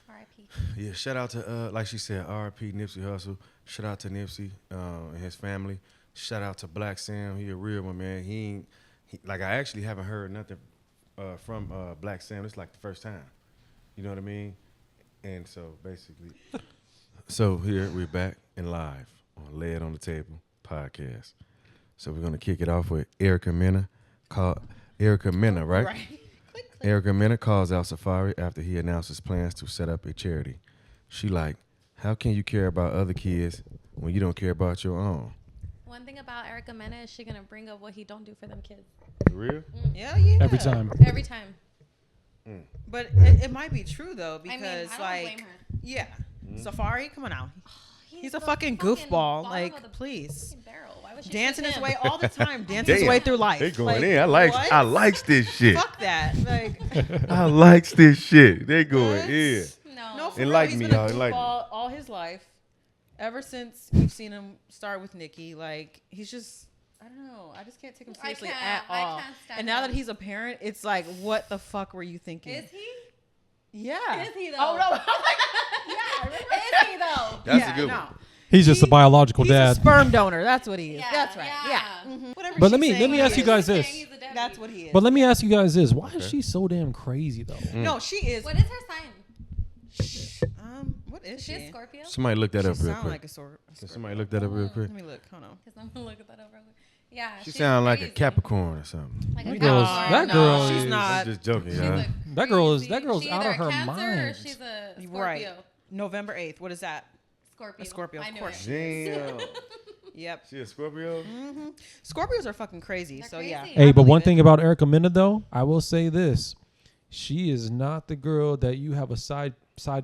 R.I.P. Yeah, shout out to, like she said, R.I.P. Nipsey Hussle. Shout out to Nipsey and his family. Shout out to Black Sam. He a real one, man. Like, I actually haven't heard nothing from Black Sam. It's like the first time. You know what I mean? And so, basically. So, here we're back and live on Lay It on the Table podcast. So, we're going to kick it off with Erica Mena. Erica Mena, right? Right. Erica Mena calls out Safaree after he announces plans to set up a charity. She like, how can you care about other kids when you don't care about your own? One thing about Erica Mena is she gonna bring up what he don't do for them kids. For real? Yeah. Every time. Every time. But it might be true though, because I mean, I don't blame her. yeah, Safaree, come on now. He's He's a fucking goofball. Like, please. Barrel. Why would she Dancing pick his him? way all the time. Dancing his way through life. They going like, in. what? I likes this shit. Fuck that. Like, I likes this shit. They going in. no, for Enlighten real, me, he's been a y'all. Enlighten me. goofball all his life. Ever since you've seen him start with Nicki, like, he's just, I don't know. I just can't take him seriously at all. I can't stand And now him. that he's a parent, it's like, what the fuck were you thinking? Is he? Yeah. Is he though? Oh, no. Yeah. Is he though? That's a good one. He's just a biological He's dad. a sperm donor. That's what he is. Yeah, That's right. yeah. Yeah. Mm-hmm. Whatever But she's let me saying, ask he you guys is. this. He's a deadbeat. That's what he is. But let me ask you guys this: why is she so damn crazy though? No, she is. What is her sign? What is Is she she? a Scorpio? Somebody look that She up real sound quick. like a Scorpio. Somebody look that up real quick. Let me look. Hold on. Because I'm gonna look at that over. Yeah. She she's sound like a crazy. Capricorn or something. Like a That girl's- Capricorn. that girl no, she's is- not. I'm just joking, She's y'all. a That girl's She's out either of her a Cancer mind. Or she's a Scorpio. Right. November 8th. What is that? Scorpio. A Scorpio, I of knew course. it. Damn. Yep. She a Scorpio? Scorpios are fucking crazy. They're so yeah. crazy. Hey, I but one believe thing it. about Erica Mena though, I will say this: she is not the girl that you have a side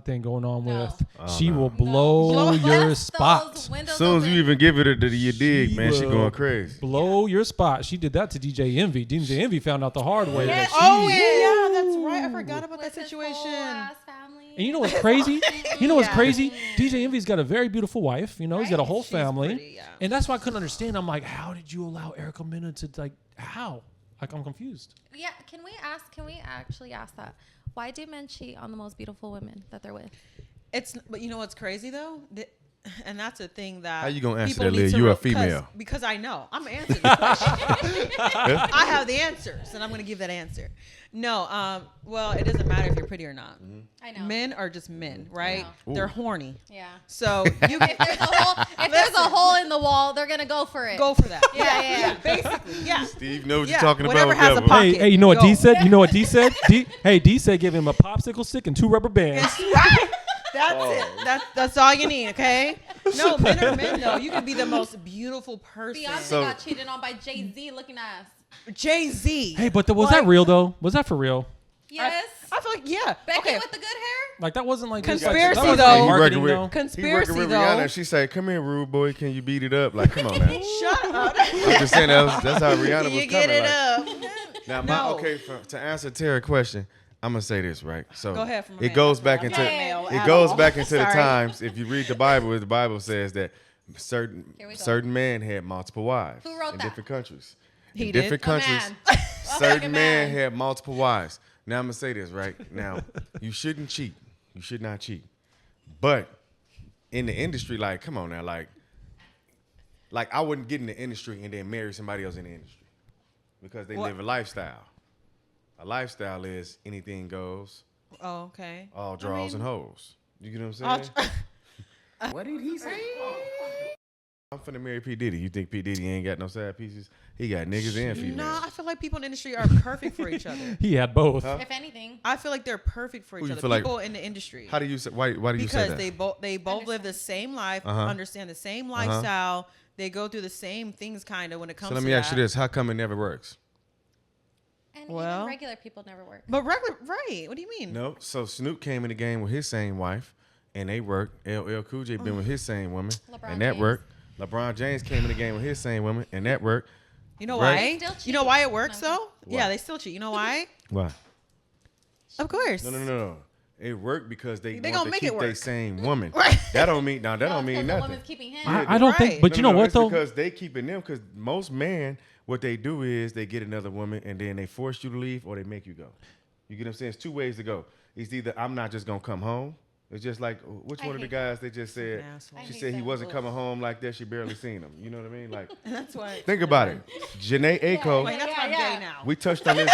thing going on No. with. Oh, She no. will blow your Bust spot. those windows As soon as open. you even give it to you dig, man, she will going crazy. Blow your spot. She did that to DJ Envy. DJ Envy found out the hard way. Yes, that Oh she- yeah, that's right. I forgot about With that his situation. whole-ass family. And you know what's crazy? You know what's Yeah. crazy? DJ Envy's got a very beautiful wife. You know, he's got a Right? whole She's family. pretty, yeah. And that's why I couldn't understand. I'm like, how did you allow Erica Mena to, like, how? Like, I'm confused. Yeah, can we actually ask that? Why do men cheat on the most beautiful women that they're with? But you know what's crazy though? And that's a thing that How you gonna answer people that, need Leah? to You a re- female. Because I know. I'm gonna answer the question. I have the answers, and I'm gonna give that answer. No, well, it doesn't matter if you're pretty or not. I know. Men are just men, right? know. They're Ooh. horny. Yeah. So you If there's a hole in the wall, they're gonna go for it. go for that. Yeah. Basically, yeah. Steve knows what Yeah, you're talking whatever about. has a whatever. pocket. Hey, you know what Go. D said? You know what D said? D said give him a popsicle stick and 2 rubber bands. That's it. That's all you need, okay? No, men are men though. You can be the most beautiful person. Beyonce So- got cheated on by Jay-Z looking ass. Jay-Z. Hey, but was that real, though? Was that for real? Yes. I feel like yeah. Becky Okay. with the good hair. Like, that wasn't like... Conspiracy, that wasn't though. like He marketing, working with- though. He Conspiracy working with though. Rihanna. She said, "Come here, rude boy. Can you beat it up?" Like, come on, man. Shut up. I'm just saying that's how Rihanna was You coming. get it like. up. Now, No. to answer Tara's question, I'm gonna say this, right? So Go ahead from a it man, goes that's back right. into I'm not a male it at goes all. back into the Sorry. times. If you read the Bible says that certain Here we go. certain men had multiple wives Who wrote in that? different countries. He in did? different A countries, man. A fucking certain men man. had multiple wives. Now I'm gonna say this, right? Now, you shouldn't cheat. You should not cheat. But in the industry, like, come on now, like I wouldn't get in the industry and then marry somebody else in the industry because they What? live a lifestyle. A lifestyle is anything goes, Oh, okay. all draws and hoes. You get what I'm I'll saying? What did he say? I'm finna marry P. Diddy. You think P. Diddy ain't got no side pieces? He got niggas and females. No, I feel like people in the industry are perfect for each other. He had both. Huh? If anything. I feel like they're perfect for Who each you other. feel like- People in the industry. How do you say? Why do you say Because that? they both live the same life, Uh-huh. understand the same lifestyle. They go through the same things kind of when it comes So to let me ask you that. this: how come it never works? And Well- even regular people never work. But regular, right? What do you mean? No. So Snoop came in the game with his same wife, and they worked. LL Cool J been with his same woman, LeBron and that James. worked. LeBron James came in the game with his same woman, and that worked. You know Right. why? They still You know cheat. why it works No, though? Why? Yeah, they still cheat. You know why? Why? Of course. No. It worked because they They want gonna to make keep it their work. same woman. Right. That don't mean that No, don't it's mean 'cause the nothing. woman's keeping him. I don't think... Right. But you know what, it's though? because they keeping them. Because most men, what they do is they get another woman and then they force you to leave or they make you go. You get what I'm saying? It's two ways to go. It's either I'm not just gonna come home. It's just like which I one of the hate guys they just said An asshole. I she hate said he that. wasn't Ugh. coming home like that. She barely seen him. You know what I mean? Like That's why. think about it. Janae Aiko. Wait, that's why I'm Yeah. gay now. We touched on this.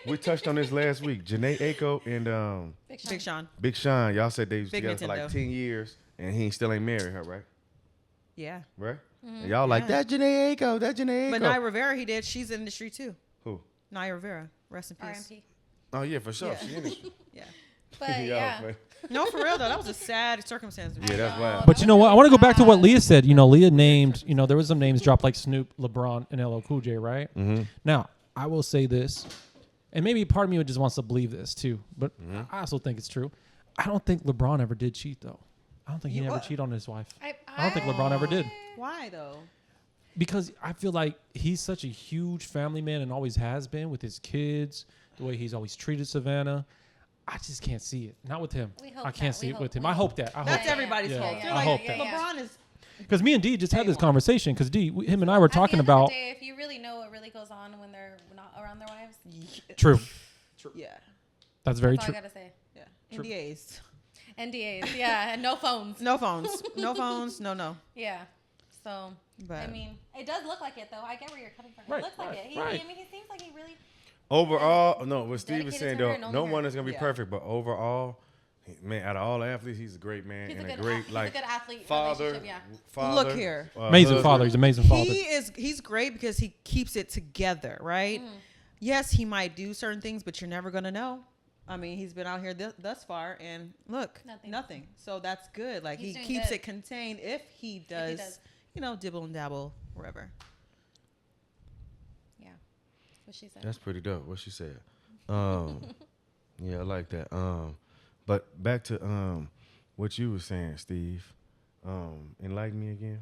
We touched on this last week. Janae Aiko and Big Sean. Big Sean. Y'all said they was Big together for like Nintendo. 10 years and he still ain't married her, right? Yeah. Right? And y'all like Yeah. that Janae Aiko. That Janae Aiko. But Naya Rivera, he did. She's in the industry too. Who? Naya Rivera. Rest in peace. RMP. Oh yeah, for sure. Yeah. She in it. Yeah. But Y'all, yeah. man. No, for real though. That was a sad circumstance. Yeah, that's know. wild. But you know what? I want to go back to what Leah said. You know, Leah named, you know, there was some names dropped like Snoop, LeBron, and LL Cool J, right? Mm-hmm. Now, I will say this, and maybe part of me just wants to believe this too, but Mm-hmm. I also think it's true. I don't think LeBron ever did cheat, though. I don't think he You ever what? cheated on his wife. I I don't think LeBron ever did. Why though? Because I feel like he's such a huge family man and always has been with his kids, the way he's always treated Savannah. I just can't see it. Not with him. I can't see it with him. I hope that. That's everybody's hope. I hope that. LeBron is. Because me and D just had this conversation. Because him and I were talking about. At the end of the day, if you really know what really goes on when they're not around their wives. True. Yeah. That's very That's true. all I gotta say. Yeah. NDAs. NDAs. Yeah, and no phones. No phones. No phones. No. Yeah. So, but, I mean, it does look like it though. I get where you're coming from. Right, It looks like it. I mean, he seems like he really. Overall, no, what Steve is saying, dedicated to though, her, no knowing one her. is going to be perfect, but overall, man, out of all athletes, he's a great man He's and a a good great, like, he's a good athlete father. relationship, yeah. Father, Look here. Amazing husband. father. He's an amazing father. He's great because he keeps it together, right? Yes, he might do certain things, but you're never going to know. I mean, he's been out here thus far, and look, nothing. So that's good. Like, he keeps it contained if he does, dibble and dabble wherever. Yeah. That's what she said. That's pretty dope. What she said. Yeah, I like that. But back to what you were saying, Steve. Enlighten me again.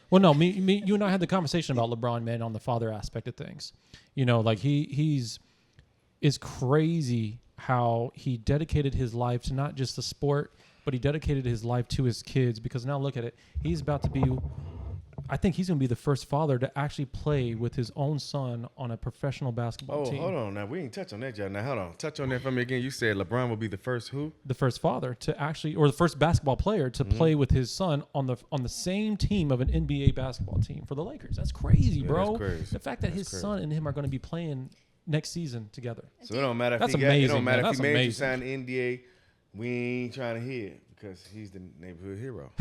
Well, no, you and I had the conversation about LeBron, man, on the father aspect of things. Like it's crazy how he dedicated his life to not just the sport, but he dedicated his life to his kids. Because now look at it, I think he's going to be the first father to actually play with his own son on a professional basketball team. Oh, hold on. Now, we ain't touch on that yet. Now, hold on. Touch on that for me again. You said LeBron will be the first who? The first father to actually, or the first basketball player to play with his son on the same team of an NBA basketball team for the Lakers. That's crazy, bro. That's crazy. The fact that his son and him are going to be playing next season together. So it don't matter if That's he amazing, it don't matter man. if he That's made you amazing. sign the NDA. We ain't trying to hear it because he's the neighborhood hero.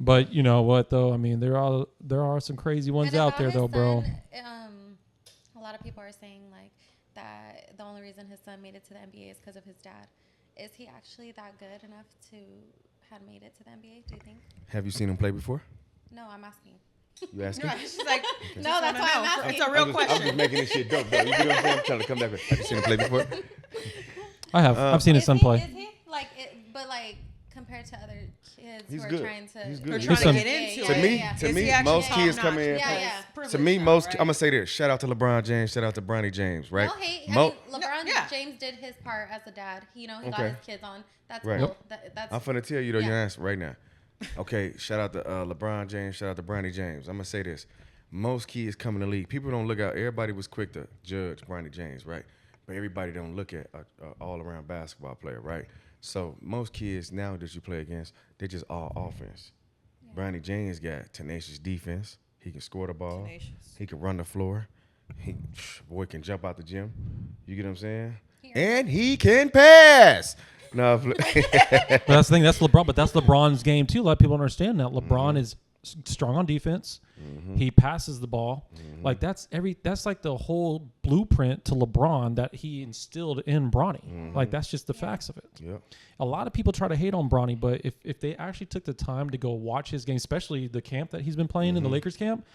But you know what though? I mean, there are some crazy ones out there though, bro. A lot of people are saying like that the only reason his son made it to the NBA is because of his dad. Is he actually that good enough to have made it to the NBA? Do you think? Have you seen him play before? No, I'm asking. You asking? Right. She's like, No, that's why I'm asking. It's a real I'm question. just making this shit dope, though. You know what I'm saying? I'm trying to come back with. Have you seen him play before? I have. I've seen his son play. Is he? But compared to other kids He's who are good. trying to, He's good. Or He's trying to son- get into To it. me, yeah. to Is me, he actually most kids top-notch? come in. Yeah, yeah. To me, I'm gonna say this. Shout out to LeBron James. Shout out to Bronny James. Right? No hate. Mo- LeBron James did his part as a dad. He got Okay. his kids on. That's Right. cool. That's I'm finna tell you though your answer right now. Okay, shout out to LeBron James. Shout out to Bronny James. I'm gonna say this. Most kids come in the league. People don't look out. Everybody was quick to judge Bronny James, right? But everybody don't look at an all-around basketball player, right? So most kids now that you play against, they're just all offense. Yeah. Bronny James got tenacious defense. He can score the ball. Tenacious. He can run the floor. Boy can jump out the gym. You get what I'm saying? And he can pass. No, But that's the thing. That's LeBron. But that's LeBron's game too. A lot of people don't understand that. LeBron is strong on defense. He passes the ball. Like that's like the whole blueprint to LeBron that he instilled in Bronny. Like that's just the facts of it. Yep. A lot of people try to hate on Bronny, but if they actually took the time to go watch his game, especially the camp that he's been playing in the Lakers camp,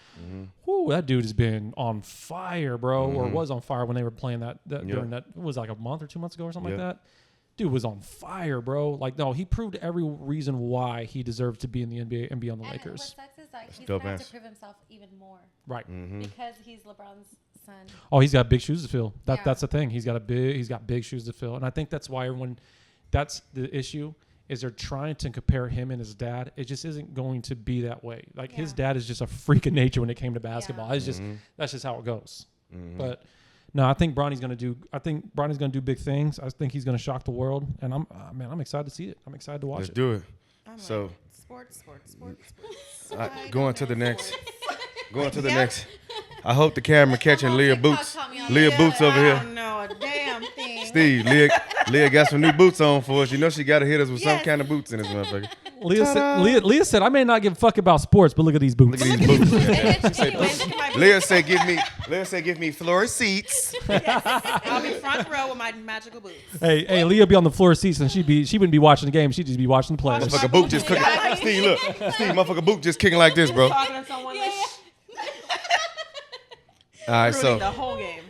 whoo, that dude has been on fire, bro, or was on fire when they were playing that during that, it was like a month or 2 months ago or something like that. Dude was on fire, bro. Like, no, he proved every reason why he deserved to be in the NBA and be on the Lakers. What sucks is that he's dope going to have answer. to prove himself even more. Right. Because he's LeBron's son. Oh, he's got big shoes to fill. Yeah. That's the thing. He's got big shoes to fill. And I think that's why that's the issue, is they're trying to compare him and his dad. It just isn't going to be that way. Like his dad is just a freak of nature when it came to basketball. It's just, that's just how it goes. But no, I think Bronny's going to do big things. I think he's going to shock the world. And I'm excited to see it. I'm excited to watch Let's it. do it. I'm So like, sports. going to the next. Going to the next. I hope the camera catching Leah Boots. Leah Boots over I here. don't know a damn thing. Steve, Leah got some new boots on for us. You know she got to hit us with some kind of boots in this motherfucker. Leah said, I may not give a fuck about sports, but look at these boots. Look at these boots. Anyways, look at my Leah said, give me floor seats. I'll be front row with my magical boots. Hey, Leah be on the floor seats and she wouldn't be watching the game. She'd just be watching the players. Motherfucker boot just cooking. Steve, look. Steve, motherfucker boot just kicking like this, bro. All Talking to someone right, ruining so the whole game.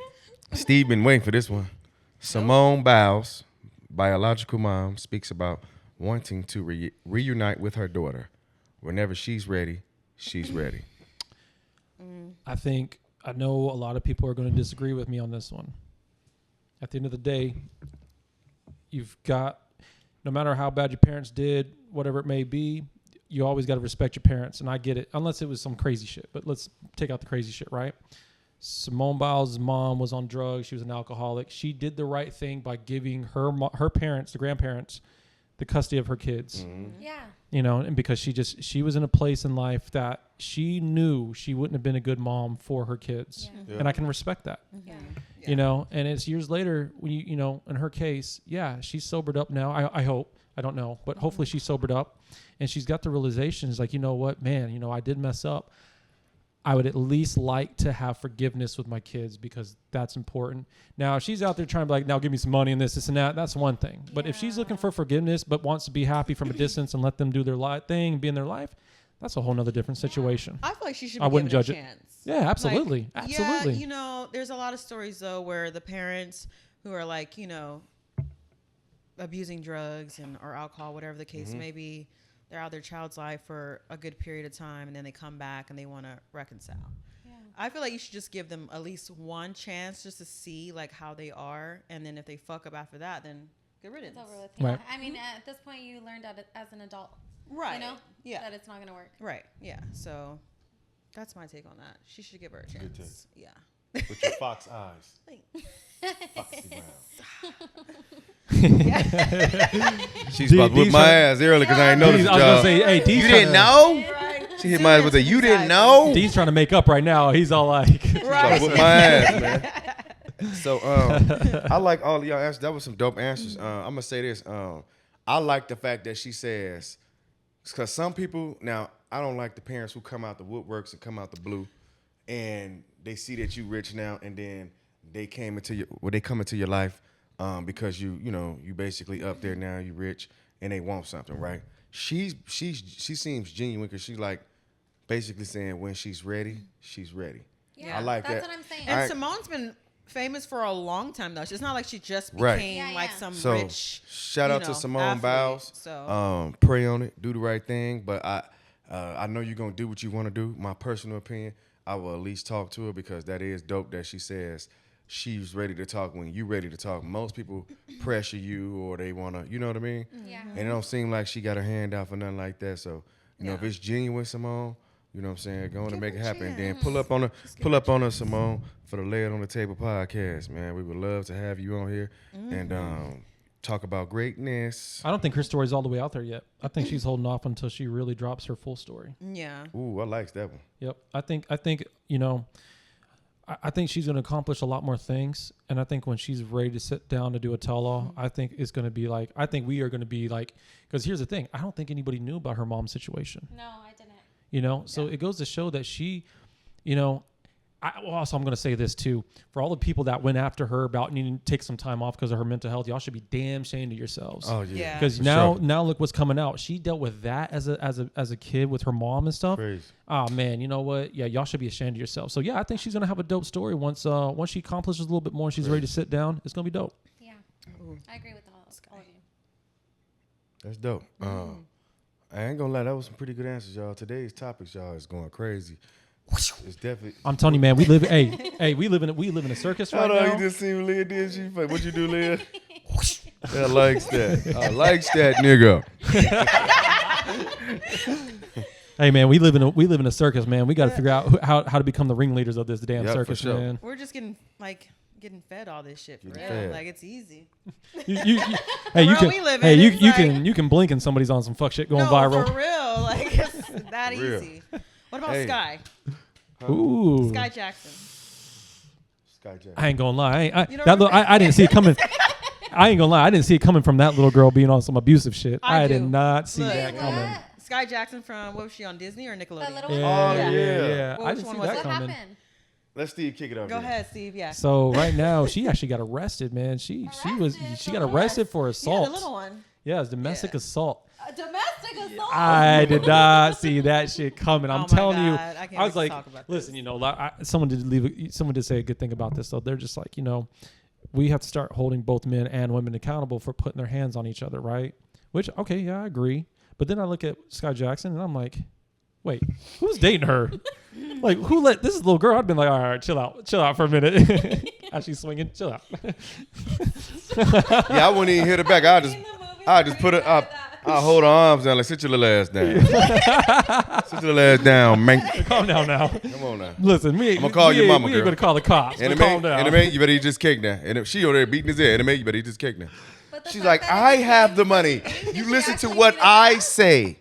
Steve been waiting for this one. Simone Biles, biological mom, speaks about wanting to reunite with her daughter. Whenever she's ready, she's ready. I know a lot of people are going to disagree with me on this one. At the end of the day, you've got, no matter how bad your parents did, whatever it may be, you always got to respect your parents. And I get it, unless it was some crazy shit. But let's take out the crazy shit, right? Simone Biles' mom was on drugs. She was an alcoholic. She did the right thing by giving her parents, the grandparents, the custody of her kids. Mm-hmm. Yeah. You know, and because she was in a place in life that she knew she wouldn't have been a good mom for her kids. Yeah. And I can respect that. Yeah. You know, and it's years later when you know, in her case, yeah, she's sobered up now. I hope. I don't know, but hopefully she's sobered up and she's got the realizations like, you know what, man, you know, I did mess up. I would at least like to have forgiveness with my kids because that's important. Now, if she's out there trying to be like, now give me some money and this and that, that's one thing. But if she's looking for forgiveness but wants to be happy from a distance and let them do their thing and be in their life, that's a whole nother different situation. I feel like she should I be wouldn't given judge a chance. Yeah, absolutely. Like, absolutely. Yeah, you know, there's a lot of stories, though, where the parents who are like, you know, abusing drugs or alcohol, whatever the case may be, they're out of their child's life for a good period of time, and then they come back and they want to reconcile. Yeah. I feel like you should just give them at least one chance just to see, like, how they are, and then if they fuck up after that, then good riddance. It's over with. Right. I mean, at this point, you learned as an adult. Right. You know? Yeah. That it's not going to work. Right. Yeah. So that's my take on that. She should give her a chance. Good take. Yeah. With your fox eyes. Foxy Brown. She's about to whip my ass early because I ain't noticed I was y'all. gonna say, hey, D's You didn't know? She hit my ass with a you didn't know? D's trying to make up right now. He's all like, Right. Whip my ass, man. So I like all of y'all answers. That was some dope answers. I'm gonna say this. I like the fact that she says, because some people, now I don't like the parents who come out the woodworks and come out the blue, and they see that you rich now, and then they come into your life because you basically up there now, you rich, and they want something, right? She seems genuine because she's like basically saying when she's ready, she's ready. Yeah, I like that's that. what I'm saying. And Simone's been famous for a long time, though. It's not like she just became like some rich. Shout out to Simone athlete, Biles. So Pray on it, do the right thing. But I know you're gonna do what you want to do. My personal opinion, I will at least talk to her because that is dope that she says she's ready to talk when you're ready to talk. Most people pressure you or they wanna, you know what I mean? Yeah. And it don't seem like she got her hand out for nothing like that. So you know if it's genuine, Simone. You know what I'm saying? Go on and make it happen. And then pull up on her, Simone, for the Lay It on the Table podcast, man. We would love to have you on here and talk about greatness. I don't think her story's all the way out there yet. I think she's holding off until she really drops her full story. yeah. Ooh, I like that one. Yep. I think you know, I think she's going to accomplish a lot more things. And I think when she's ready to sit down to do a tell-all, I think it's going to be like, I think we are going to be like, because here's the thing. I don't think anybody knew about her mom's situation. No, I didn't. You know, so it goes to show that she, you know, also I'm going to say this too. For all the people that went after her about needing to take some time off because of her mental health, y'all should be damn ashamed of yourselves. Oh yeah. Because now look what's coming out. She dealt with that as a kid with her mom and stuff. Crazy. Oh man, you know what? Yeah, y'all should be ashamed of yourself. So yeah, I think she's gonna have a dope story once she accomplishes a little bit more and she's ready to sit down. It's gonna be dope. Yeah. I agree with all of you. That's dope. I ain't gonna lie, that was some pretty good answers, y'all. Today's topics, y'all, is going crazy. It's definitely. I'm telling you, man, we live in a circus right now. You just seen Leah, did she? What'd you do, Leah? I likes that. I likes that nigga. Hey man, we live in a circus, man. We got to figure out how to become the ringleaders of this damn circus, for sure. man. We're just getting fed all this shit for real. fed. Like it's easy. Hey, you can blink and somebody's on some fuck shit going viral. For real, like it's that easy. What about Sky? Ooh, Sky Jackson. I ain't gonna lie, I didn't see it coming. I ain't gonna lie, I didn't see it coming from that little girl being on some abusive shit. I did not see that coming. Sky Jackson from, what was she on, Disney or Nickelodeon? The little Yeah. Well, I didn't see that coming. happened? Let Steve kick it off. Go ahead, Steve. Yeah. So right now, she actually got arrested, man. She got arrested for assault. Yeah, the little one. Yeah, it's domestic assault. Domestic assault. I did not see that shit coming. I'm telling you, I I was like, talk about listen, this. you know, someone did say a good thing about this. So they're just like, you know, we have to start holding both men and women accountable for putting their hands on each other, right? Which, okay, yeah, I agree. But then I look at Sky Jackson and I'm like, wait, who's dating her? Like, who let this is a little girl? I'd been like, all right, chill out for a minute. As she's swinging, chill out. Yeah, I wouldn't even hit her back. I just put her up. I'll hold her arms down, like, sit your little ass down. Sit your little ass down, man. Calm down now. Come on now. Listen, I'm gonna call your mama, we girl. ain't gonna call the cops. And Calm down. you better eat this cake now. And if she over there beating his head, you better eat this cake now. She's fact like, that I it's have the cake, money. did You she listen to actually what get it I back? say.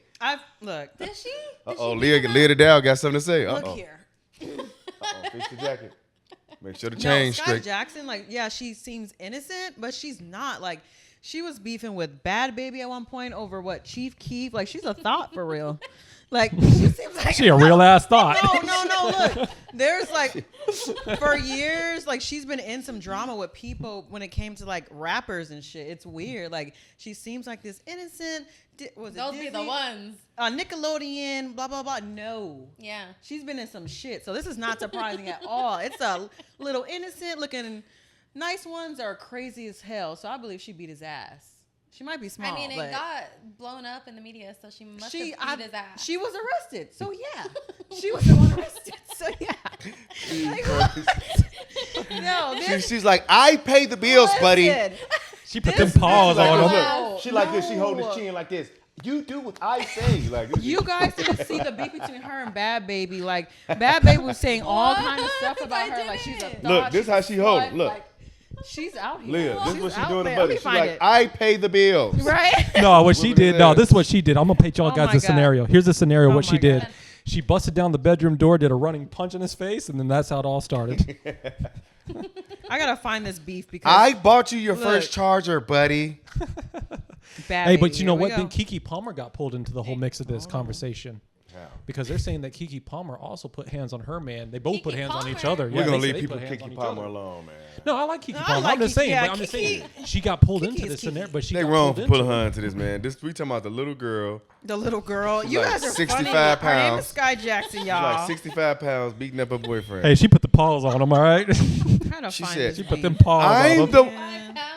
Look. Did she? Uh-oh, Leah the Dow got something to say. Look Uh-oh. here. Uh-oh, fix the jacket. Make sure the No, chain's Sky straight. Jackson, like, yeah, she seems innocent, but she's not. Like, she was beefing with Bad Baby at one point over what, Chief Keef. Like, she's a thought for real. Like, she seems like She a real ass thought. No. Look, there's like for years, like she's been in some drama with people when it came to like rappers and shit. It's weird. Like she seems like this innocent. Was it Those Disney? be the ones. Nickelodeon, blah blah blah. No. Yeah. She's been in some shit. So this is not surprising at all. It's a little innocent looking. Nice ones are crazy as hell. So I believe she beat his ass. She might be small. I mean, but it got blown up in the media, so she must have beat his ass. She was arrested. So yeah. She was the one arrested. So yeah. Like, what? No, this, She's like, I pay the bills, buddy. She put them paws Like, on look, him. No, she like this. She holding no. his chin like this. You do what I say. Like this. You guys didn't see the beef between her and Bad Baby. Like Bad Baby was saying all What? kinds of stuff about I her. Like she's a didn't. thought, Look, this she's how a she hold slut. it. Look. Like, she's out here. Leah, this is what she's out doing to there. buddy. Let me She's find like, it. I pay the bills. Right? No, what she Whooping did. his No, ass. this is what she did. I'm gonna paint y'all Oh guys my the God. scenario. Here's the scenario. Oh What she my did. God. She busted down the bedroom door, did a running punch in his face, and then that's how it all started. I gotta find this beef because I bought you your Look. first charger, buddy. Bad Hey, Baby, but you know here we what? go. Then Keke Palmer got pulled into the whole mix of this conversation. How? Because they're saying that Keke Palmer also put hands on her man. They both put Keke hands on each Palmer? other. We're Yeah, gonna they say leave they people put hands on Keke each Palmer other. alone, man. No, I like Keke No, I Palmer. like I'm just Keke. saying. Yeah, But I'm just Keke- saying she got pulled Keke into is this scenario. Keke. But she They got wrong pulled for pulling into her it. into this, man. We talking about the little girl. the little girl. She's You like guys are 65 funny. Her name pounds. is Sky Jackson, She's y'all. like 65 pounds beating up her boyfriend. Hey, she put the paws on him. All right. Gotta She find said- this She Put beef. them paws on I'm him. the.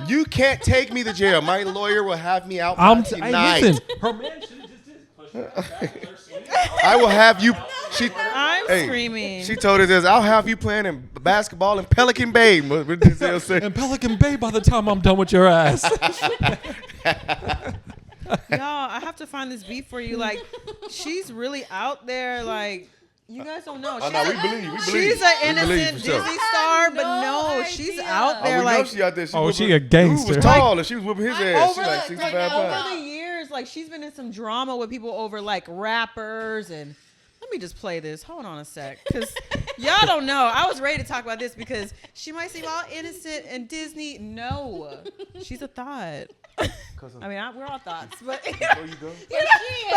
You can't take me to jail. My lawyer will have me out Hey, tonight. listen. Her man should have just did push her back with her sleeve. I will have you. She. I'm Hey, screaming. She told us this. I'll have you playing in basketball in Pelican Bay. What did Denzel say? And Pelican Bay by the time I'm done with your ass. Y'all, I have to find this beef for you. Like, she's really out there. Like, you guys don't know. Oh, no, we believe you. We believe She's you. an We believe innocent for sure. Disney star, but No no, she's idea. out Oh, there. we know Like, she out there. Oh, she whooping- a gangster. Dude was tall and she was whooping his ass. She over like the, 65 over pounds. the years, like she's been in some drama with people over like rappers and. Let me just play this. Hold on a sec, because y'all don't know. I was ready to talk about this because she might seem all innocent and Disney. No, she's a thought. I mean, we're all thoughts, but There you go.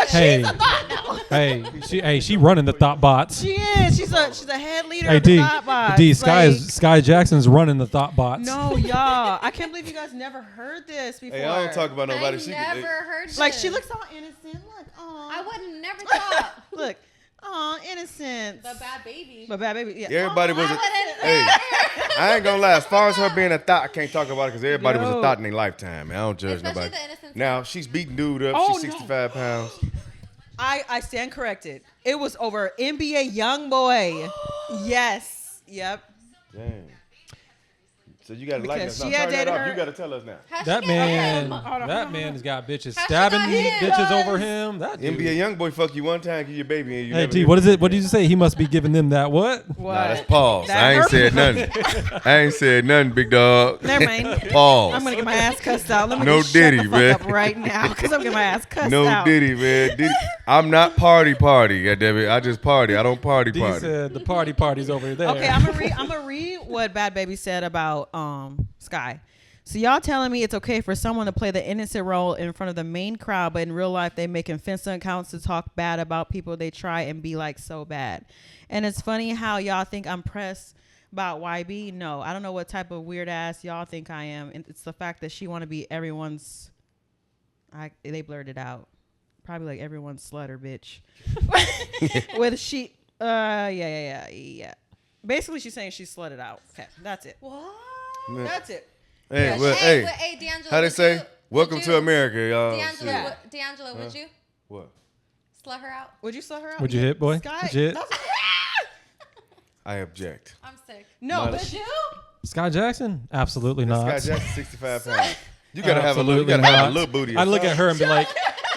Hey, she's a thought now. she running the thought bots. She is. She's a head leader Hey of the D, thought bots. D Like, Sky Jackson's running the thought bots. no, y'all. I can't believe you guys never heard this before. Hey, I don't talk about nobody. I She never heard this. Like she looks all innocent. Look, aw. I would have never thought. Look, aw, innocent. The bad baby. But bad baby. Yeah. Everybody was. I wouldn't Hey, say. I ain't gonna lie. As far as her being a thought, I can't talk about it because everybody was a No. thought in their lifetime. Man. I don't judge Especially nobody. the innocent Now she's beating dude up. Oh, She's 65 pounds. I stand corrected. It was over NBA YoungBoy. Yes. Yep. Dang. So you gotta like Because us. Now she had turn that dated off. her- You gotta tell us now. How'd she That get man, him? that man has got bitches How she stabbing got him? bitches over him. That dude. NBA young boy fuck you one time, give your baby, and you Hey never D, get what is it? What did you say? He must be giving them that what? What? Nah, that's pause. That I ain't hurt. said nothing. I ain't said nothing, big dog. Never mind. Pause. I'm gonna get my ass cussed out. Let me No just shut Diddy, the fuck man. up right now because I'm getting my ass cussed No out. Diddy, man. Diddy. I'm not party. Goddammit. I just party. I don't party. D said the party's over there. Okay, I'm gonna read what Bad Baby said about Sky. So y'all telling me it's okay for someone to play the innocent role in front of the main crowd, but in real life they making Finsta accounts to talk bad about people they try and be like so bad. And it's funny how y'all think I'm pressed about YB. No, I don't know what type of weird ass y'all think I am. And it's the fact that she want to be everyone's. They blurred it out. Probably like everyone's slut or bitch. With she. Yeah. Basically, she's saying she slutted out. Okay, that's it. What? That's it. Hey, Yeah, well, hey, hey. D'Angelo, How they would say? you- Welcome to America, y'all. D'Angelo, would you What? slut her out? Would you slut her out? Would you hit, boy? Sky? Would you hit? I object. I'm sick. No, Mine- would you? Sky Jackson? Absolutely not. Sky Jackson, 65 pounds. You gotta have a little booty. I'd look at her and be like,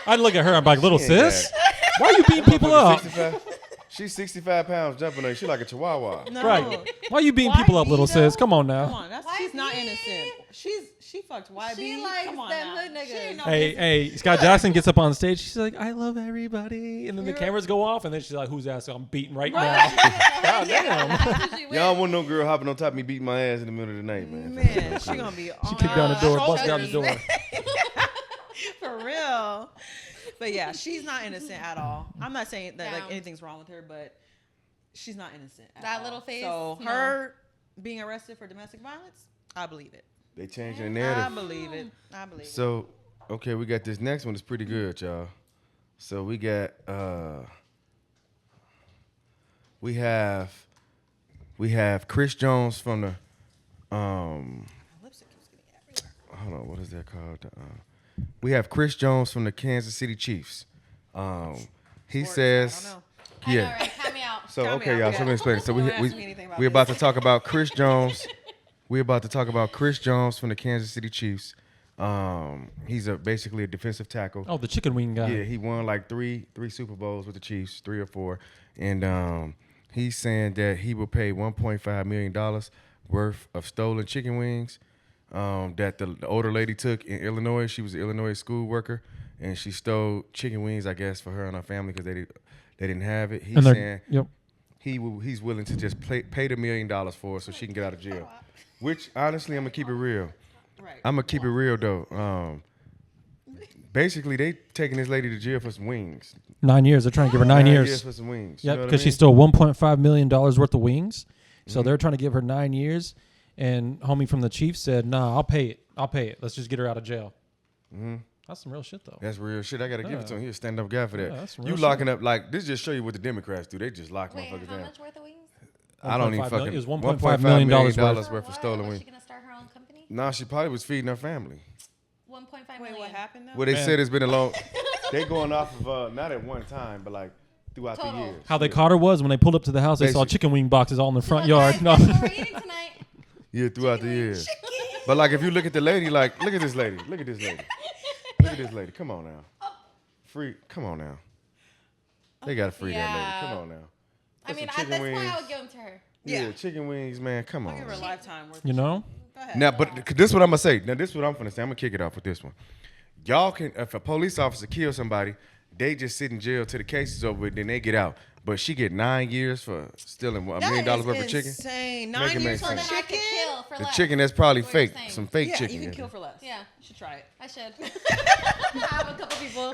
little She ain't sis, why are you beating people up? 65 She's 65 pounds jumping on you. She like a chihuahua. No. Right. Why are you beating people up, little sis? Come on now. Come on, she's not innocent. She fucked YB. She likes Come on them now. hood niggas. She ain't no Hey, Scott Jackson gets up on stage. She's like, I love everybody. And then the cameras go off. And then she's like, who's that? So I'm beating right now. God damn. Y'all don't want no girl hopping on top of me beating my ass in the middle of the night, man. Man, she gonna be on She kicked down the door, bust down the shoulders. door. For real. But yeah, she's not innocent at all. I'm not saying that like Down. anything's wrong with her, but she's not innocent at That all. little face, So no. her being arrested for domestic violence, I believe it. They changed their I narrative. believe it. I believe it. So, okay, we got this next one. It's pretty good, y'all. So we got we have Chris Jones from the My lipstick keeps getting everywhere. hold on, what is that called? We have Chris Jones from the Kansas City Chiefs. He says, I don't know. I know, yeah. right? Count me out. So Count me okay, out, y'all. yeah. So let me explain. So Don't ask me anything about we're this. about to talk about Chris Jones. We're about to talk about Chris Jones from the Kansas City Chiefs. He's basically a defensive tackle. Oh, the chicken wing guy. Yeah, he won like three Super Bowls with the Chiefs, 3 or 4, and he's saying that he will pay $1.5 million worth of stolen chicken wings that the older lady took in Illinois. She was an Illinois school worker, and she stole chicken wings, I guess, for her and her family because they didn't have it. He's saying Yep. he's willing to just pay the $1 million for her so she can get out of jail. Which honestly, I'm gonna keep it real. Right. I'm gonna keep it real though. Basically, they taking this lady to jail for some wings. 9 years. They're trying to give her 9 years. for some wings. Yep, You know because she stole $1.5 million worth of wings. So they're trying to give her 9 years. And homie from the Chiefs said, nah, I'll pay it. Let's just get her out of jail. Mm-hmm. That's some real shit, though. That's real shit. I gotta give it to Yeah. him. He's a stand-up guy for that. Yeah, that's real You shit. locking up like this? Just show you what the Democrats do. They just lock Wait, motherfuckers how down. much worth of wings? I don't even 1.5 fucking. million. It was $1.5 million $1.5 million worth. worth of stolen Was wings. she gonna start her own company? Nah, she probably was feeding her family. 1.5 Wait, million. what happened though? Well, they Man. said it's been a long. They going off of not at one time, but like throughout the Total. years. How they caught her was when they pulled up to the house, they saw Basic. chicken wing boxes all in the front yard. No. What we're eating tonight? Yeah, throughout the years. But like, if you look at the lady, like, look at this lady. Look at this lady. Look at this lady. Come on now. Free. Come on now. They gotta free that Yeah. lady. Come on now. I Put mean, some at this chicken point, I wings. would give them to her. Yeah, Yeah. chicken wings, man. Come I'll give her a on. lifetime worth. You know? Go ahead. Now, but this is what I'm gonna say. Now, this is what I'm gonna say. I'm gonna kick it off with this one. Y'all can, if a police officer kills somebody, they just sit in jail till the case is over with, then they get out. But she get 9 years for stealing $1 million worth of chicken. Insane. Make 9 it years make for sense. So then I could chicken. kill for The less. chicken that's probably What you're fake, saying. some fake Yeah, chicken. you can in kill there. for less. Yeah. You should try it. I should. I have a couple people.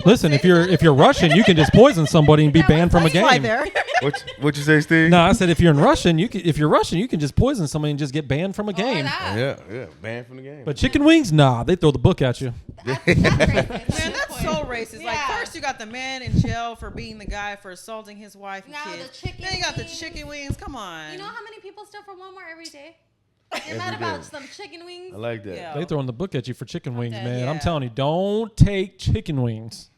Listen, if you're Russian, you can just poison somebody and be banned from a Fly game. there. What you say, Steve? No, I said if you're Russian, you can just poison somebody and just get banned from a Or game. that. Yeah, banned from the game. But chicken wings, nah, they throw the book at you. That's racist. Man, That's that's so racist. Like, Yeah. first you got the man in jail for beating the guy for assaulting his wife and Now kids. the chicken Then you got the wings. chicken wings. Come on. You know how many people steal from Walmart every day? Every You're mad about day. some chicken wings? I like that. Yeah. They throwing the book at you for chicken wings, Okay. man. I'm Yeah. telling you, don't take chicken wings.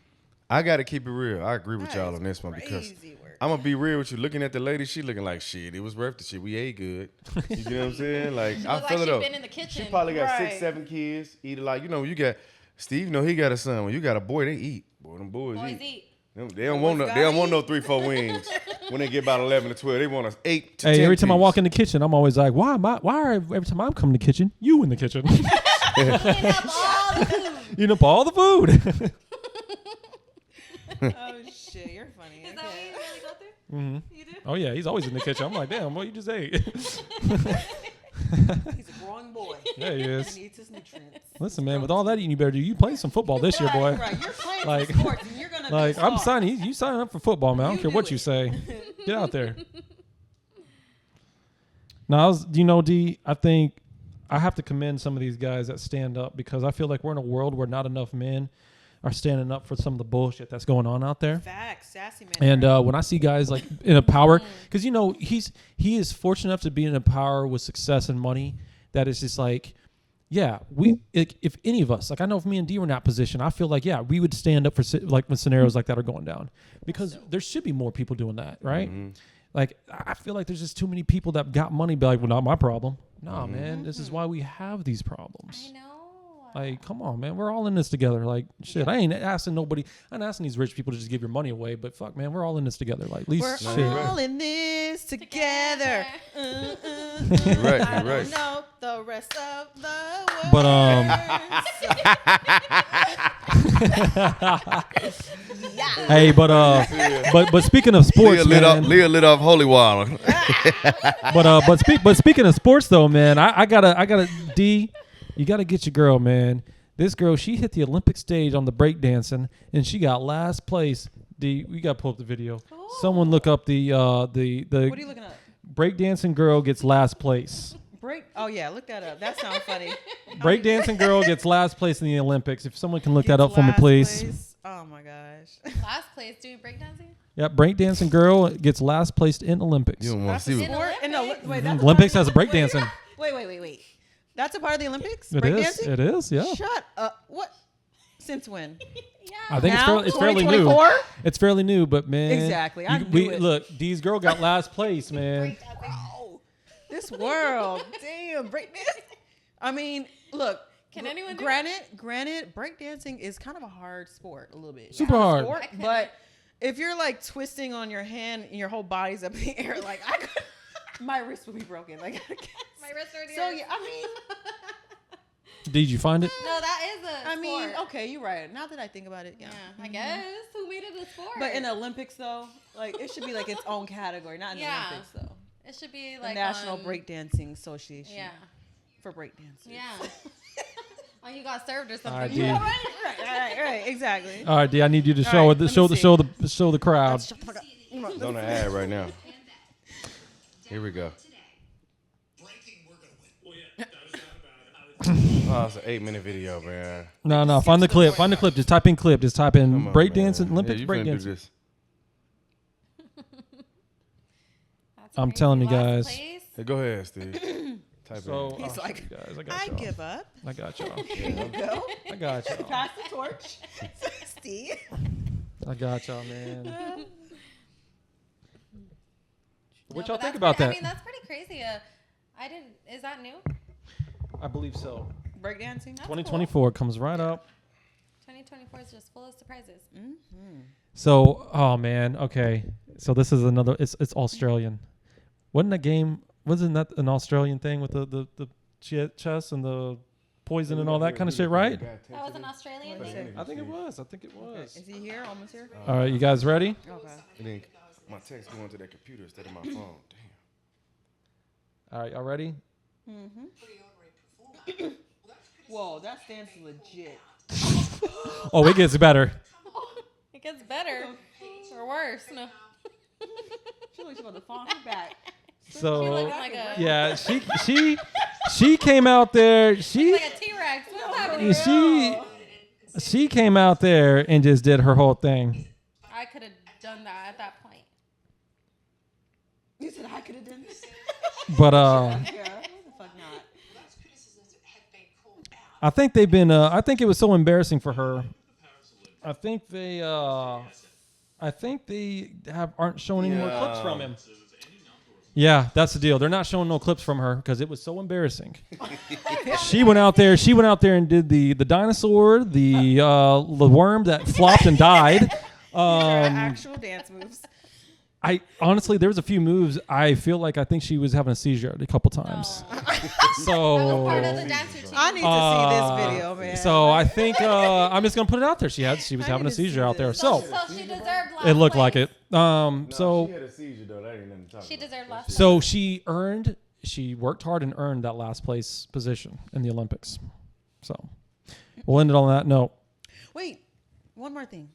I gotta keep it real. I agree with That y'all is on this one because crazy work. I'm gonna be real with you. Looking at the lady, she looking like shit. It was worth the shit. We ate good. You know what I'm saying? Like She I look feel like it she up. been in the kitchen. She probably got Right. 6, 7 kids. Eat like you got Steve. You know he got a son. When you got a boy, they eat. Boy, them boys, Boys eat. eat. They don't want no. They don't want no 3, 4 wings. When they get about 11 to 12, they want us 8 to 10. Hey, every time I piece. walk in the kitchen, I'm always like, why every time I'm coming to the kitchen, you in the kitchen? Clean up all the food. Eating up all the food. Oh shit, you're funny. Is that what you really go through? hmm You do? Oh yeah, he's always in the kitchen. I'm like, damn, what you just ate? He's a growing boy. Yeah, he is. He needs his nutrients. Listen, man, with all that eating, you better do. You play some football this year, boy. Right, you're playing Like- for sports and you're gonna Like be I'm a star. signing. You signing up for football, man. I don't You care do what you it. say. Get out there. Now, D, I think I have to commend some of these guys that stand up because I feel like we're in a world where not enough men are standing up for some of the bullshit that's going on out there. Facts, sassy man. And when I see guys like in a power, because he is fortunate enough to be in a power with success and money that is just like yeah, if any of us, like I know if me and D were in that position, I feel like, yeah, we would stand up for like when scenarios like that are going down, because there should be more people doing that, right? Mm-hmm. Like, I feel like there's just too many people that got money, be like, well, not my problem. Nah, man, this is why we have these problems. I know. Like, come on, man. We're all in this together. Like, shit, I ain't asking nobody. I'm asking these rich people to just give your money away. But fuck, man, we're all in this together. Like, at least we're all in this together. Right, I right. don't know the rest of the world. But hey, but speaking of sports, Leah lit off holy water. but speaking of sports though, man, I gotta D. You got to get your girl, man. This girl, she hit the Olympic stage on the breakdancing, and she got last place. We got to pull up the video. Ooh. Someone look up the. What are you looking up? Breakdancing girl gets last place. Oh yeah, look that up. That sounds funny. Breakdancing girl gets last place in the Olympics. If someone can look that up for me, please. Place. Oh my gosh. Last place doing breakdancing? Yep, breakdancing girl gets last place in Olympics. You don't want to see what Olympics has a breakdancing. Wait. That's a part of the Olympics? It is. It is, yeah. Shut up. What? Since when? Yeah. I think it's fairly new. It's fairly new, but man. Exactly. I knew it. Look, D's girl got last place, man. Bro, this world. Damn, breakdancing. I mean, look. Can anyone do Granted, breakdancing is kind of a hard sport, a little bit. Super hard. But if you're like twisting on your hand and your whole body's up in the air, like I could, my wrist would be broken. Like my wrist already. So yeah, I mean. Did you find it? No, that is a sport. I mean, okay, you're right. Now that I think about it, yeah. I guess. Who made it a sport? But in the Olympics, though, like it should be like its own category, not in the Olympics, though. It should be like the National Breakdancing Association. Yeah. For breakdancers. Yeah. Oh, you got served or something. Right, yeah, right, exactly. All right, D, I need you to show the crowd. It's on the ad right now. Here we go. Oh, it's an 8-minute video, man. No, find the clip. Find the clip. Just type in clip. Just type in breakdancing, Olympics breakdancing. I'm telling you guys. Hey, go ahead, Steve. Type in. He's like, guys, I give up. I got y'all. There you go. I got y'all. Pass the torch. Steve. I got y'all, man. What y'all think about that? I mean, that's pretty crazy. Is that new? I believe so. Breakdancing? 2024 comes right up. 2024 is just full of surprises. Mm-hmm. So, oh man, okay. So this is another. It's Australian. Wasn't that an Australian thing with the chess and the poison and all that kind of shit, right? That was an Australian thing? I think it was. Okay. Is he here? Almost here? All right, you guys ready? Okay. My text going to that computer instead of my phone. Damn. All right, y'all ready? Mm-hmm. Whoa, that stands legit. Oh, it gets better. It gets better or worse. No. She looks like the phone back. So yeah, she came out there. She like a T-Rex. What's happening? She came out there and just did her whole thing. I could have done that at that point. You said I could have done this. But I think they've been. I think it was so embarrassing for her. I think they aren't showing any more clips from him. Yeah, that's the deal. They're not showing no clips from her because it was so embarrassing. She went out there and did the dinosaur, the worm that flopped and died. Actual dance moves. I honestly, there was a few moves. I think she was having a seizure a couple times. So that was part of the dancer team. I need to see this video, man. So I think I'm just gonna put it out there. She was having a seizure out there. So she deserved last it looked place. like it. So she had a seizure though. That ain't nothing to talk she about. deserved last. So she worked hard and earned that last place position in the Olympics. So we'll end it on that note. Wait, one more thing.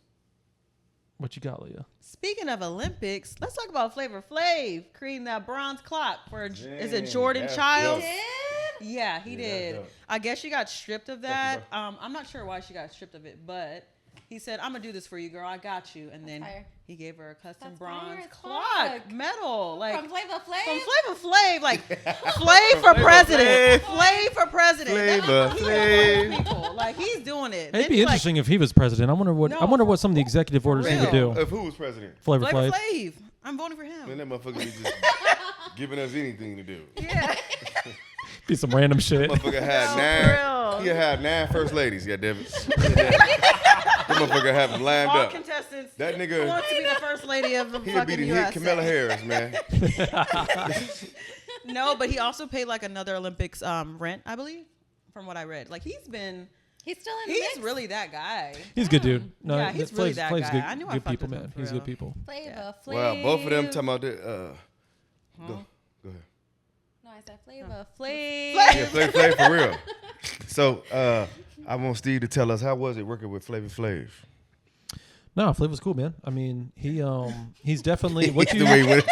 What you got, Leah? Speaking of Olympics, let's talk about Flavor Flav creating that bronze clock for is it Jordan Childs? He did? Yeah, he did. I guess she got stripped of that. I'm not sure why she got stripped of it, but He said, "I'm gonna do this for you, girl. I got you." And then fire. he gave her a custom That's bronze fire as clock fuck. medal, like From Flavor Flav? From Flavor Flav, like Flav for president. Flav for president. Flavor He's Flav. people. Like he's doing it. It'd be interesting if he was president. I wonder what some of the executive orders he would do. If who was president? Flavor Flavor Flav. Flav. I'm voting for him. Man, that motherfucker be just giving us anything to do. Yeah. Be some random shit. Motherfucker had For nine. real. He had 9 first ladies. Yeah, David. That motherfucker had them lined All up. contestants. That Who nigga. wants to be the first lady of the He'd be fucking the hit USA? Kamala Harris, man. No, but he also paid like another Olympics rent, I believe, from what I read. Like he's still in the mix. Really that guy. He's a good dude. No, Yeah, he's really that Flav's guy. Good, I knew I good fucked people, with him man. for He's real. good people. Flavor Flav. Well, both of them talking about that. Go ahead. No, I said Flavor Flav. Yeah, Flav for real. So I want Steve to tell us, how was it working with Flavor Flav? No, Flav was cool, man. I mean, he's definitely what The you. way he went.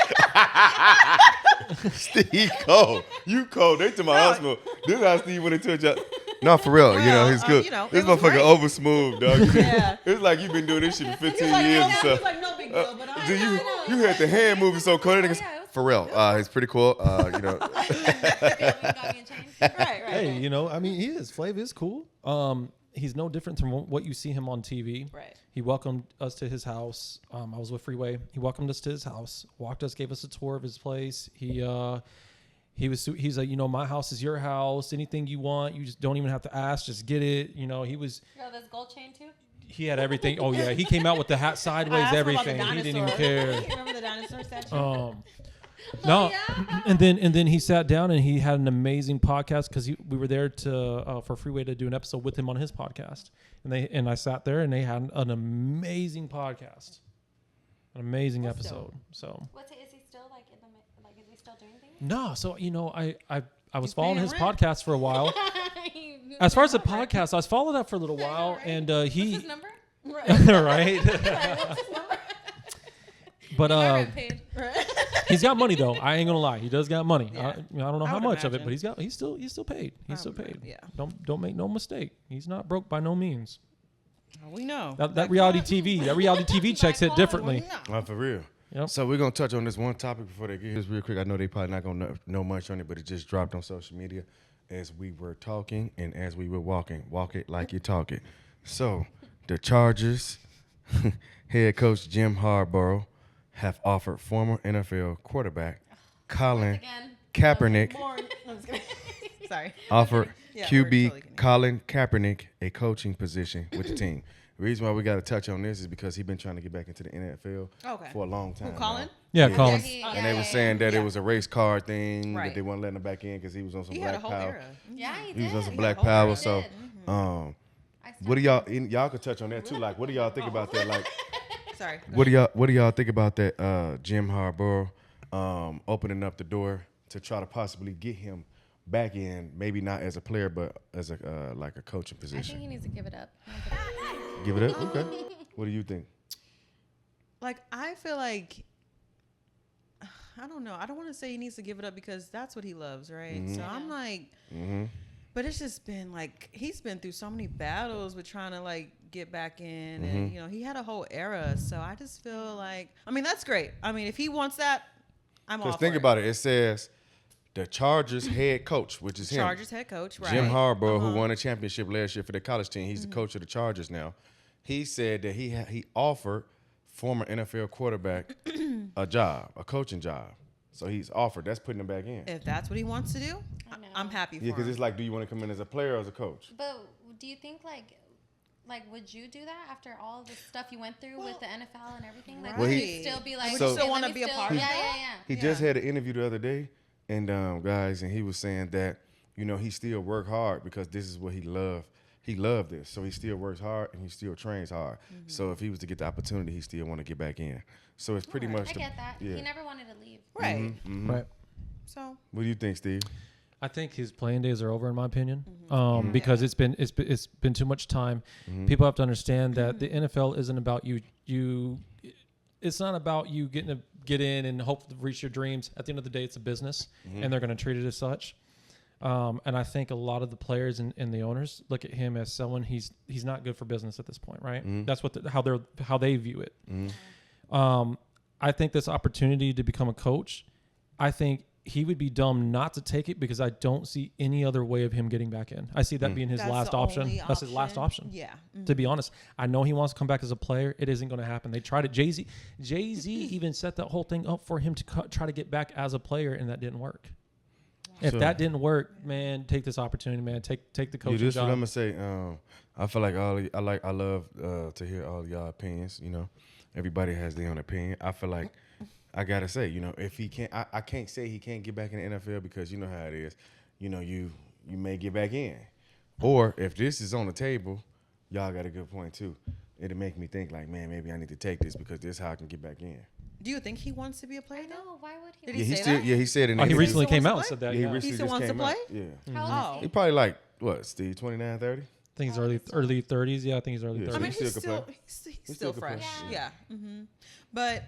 Steve cold. You cold. They talking about us. This is how Steve went into a job. No, for real. He's good. you know, This it was motherfucker great. over smooth, dog. Yeah. It's like you've been doing this shit for 15 He's like, years. no, So. he's like, no big deal, but I Do know. you had the hand moving so cold. Niggas, yeah, it was- for real. It's pretty cool. Got me a chain. Right. Hey, I mean, he is. Flav is cool. He's no different from what you see him on TV. Right. He welcomed us to his house. I was with Freeway. He welcomed us to his house, walked us, gave us a tour of his place. He's like, my house is your house. Anything you want, you just don't even have to ask. Just get it. He was. Yo, this gold chain too? He had everything. Oh yeah, he came out with the hat sideways, I asked him about the everything. He didn't even dinosaur. care. Remember the dinosaur statue? No, yeah. and then he sat down and he had an amazing podcast because we were there for Freeway to do an episode with him on his podcast, and I sat there and they had an amazing podcast, an amazing episode. So Is he still is he still doing things? no, so I was He's following paying his rent. podcast for a while. As far as the podcast, I was following that for a little while, and What's he his number? right. But Paid. he's got money though. I ain't gonna lie. He does got money. Yeah. I don't know I how would much of it, imagine. but he's still paid. He's still paid. Yeah. Don't make no mistake. He's not broke by no means. We know. That reality TV checks hit differently. For real. Yep. So we're going to touch on this one topic before they get this real quick. I know they probably not going to know much on it, but it just dropped on social media as we were talking and as we were walking. Walk it like you're talking. So the Chargers head coach Jim Harbaugh have offered former NFL quarterback Colin Again. Kaepernick Sorry. offered Yeah, we're QB totally kidding. Colin Kaepernick a coaching position with the team. The reason why we got to touch on this is because he's been trying to get back into the NFL for a long time. Who, Colin? Yeah, Yeah. Colin. And they were saying that it was a race car thing, Right. that they weren't letting him back in because he was on some He had a black whole power. era. Yeah, he He was did. on some He black had a whole power. era. So, what do y'all could touch on that too? Like, what do y'all think about that? Like, Sorry. what do y'all think about that? Jim Harbaugh opening up the door to try to possibly get him back in, maybe not as a player, but as a like a coaching I think position. he needs to give it up. Give it up. Okay. What do you think? Like, I feel like, I don't know. I don't want to say he needs to give it up because that's what he loves, right? So I'm like, but it's just been like, he's been through so many battles with trying to like get back in. And, he had a whole era. So I just feel like, I mean, that's great. I mean, if he wants that, I'm all Because for think it. about it. It says the Chargers head coach, which is him. Chargers head coach, right? Jim Harbaugh, who won a championship last year for the college team. He's the coach of the Chargers now. He said that he offered former NFL quarterback a coaching job. So he's offered. That's putting him back in. If that's what he wants to do, I know. I'm happy for Yeah, because him. it's like, do you want to come in as a player or as a coach? But do you think like would you do that after all the stuff you went through with the NFL and everything? Like, Well, would he- you still be like, Would you So- still okay, wanna let me be a still- part of yeah, that? Yeah, He just had an interview the other day, and guys, and he was saying that he still work hard because this is what he loved. He loved this, so he still works hard and he still trains hard. So if he was to get the opportunity, he still want to get back in. So it's pretty much. I get that. Yeah. He never wanted to leave. Right. Right. So What do you think, Steve? I think his playing days are over, in my opinion, because it's been too much time. People have to understand that the NFL isn't about you. It's not about you getting to get in and hope to reach your dreams. At the end of the day, it's a business, and they're going to treat it as such. And I think a lot of the players and the owners look at him as someone he's not good for business at this point, right? That's what how they view it. I think this opportunity to become a coach, I think he would be dumb not to take it because I don't see any other way of him getting back in. I see that being his last option. That's his last option. Yeah. To be honest, I know he wants to come back as a player. It isn't going to happen. They tried it. Jay-Z even set that whole thing up for him to try to get back as a player, and that didn't work. If that didn't work, man, take this opportunity, man. Take the coaching This is job. what I'm gonna say. I feel like I love to hear all y'all opinions. You know, everybody has their own opinion. I feel like I gotta say, you know, if he can't, I can't say he can't get back in the NFL because you know how it is. You know, you may get back in, or if this is on the table, y'all got a good point too. It'll make me think like, man, maybe I need to take this because this is how I can get back in. Do you think he wants to be a player? No, why would he? Did he say that? Yeah, he said it. He recently came out and said that. Yeah, he Yeah. recently He still just wants to came play? out. Yeah. How old is He he? probably like what, Steve, 29, 30? I think he's early 30s. Yeah, I think he's early Yeah. 30s. I mean, He he's still could still He still could play. fresh. Yeah. But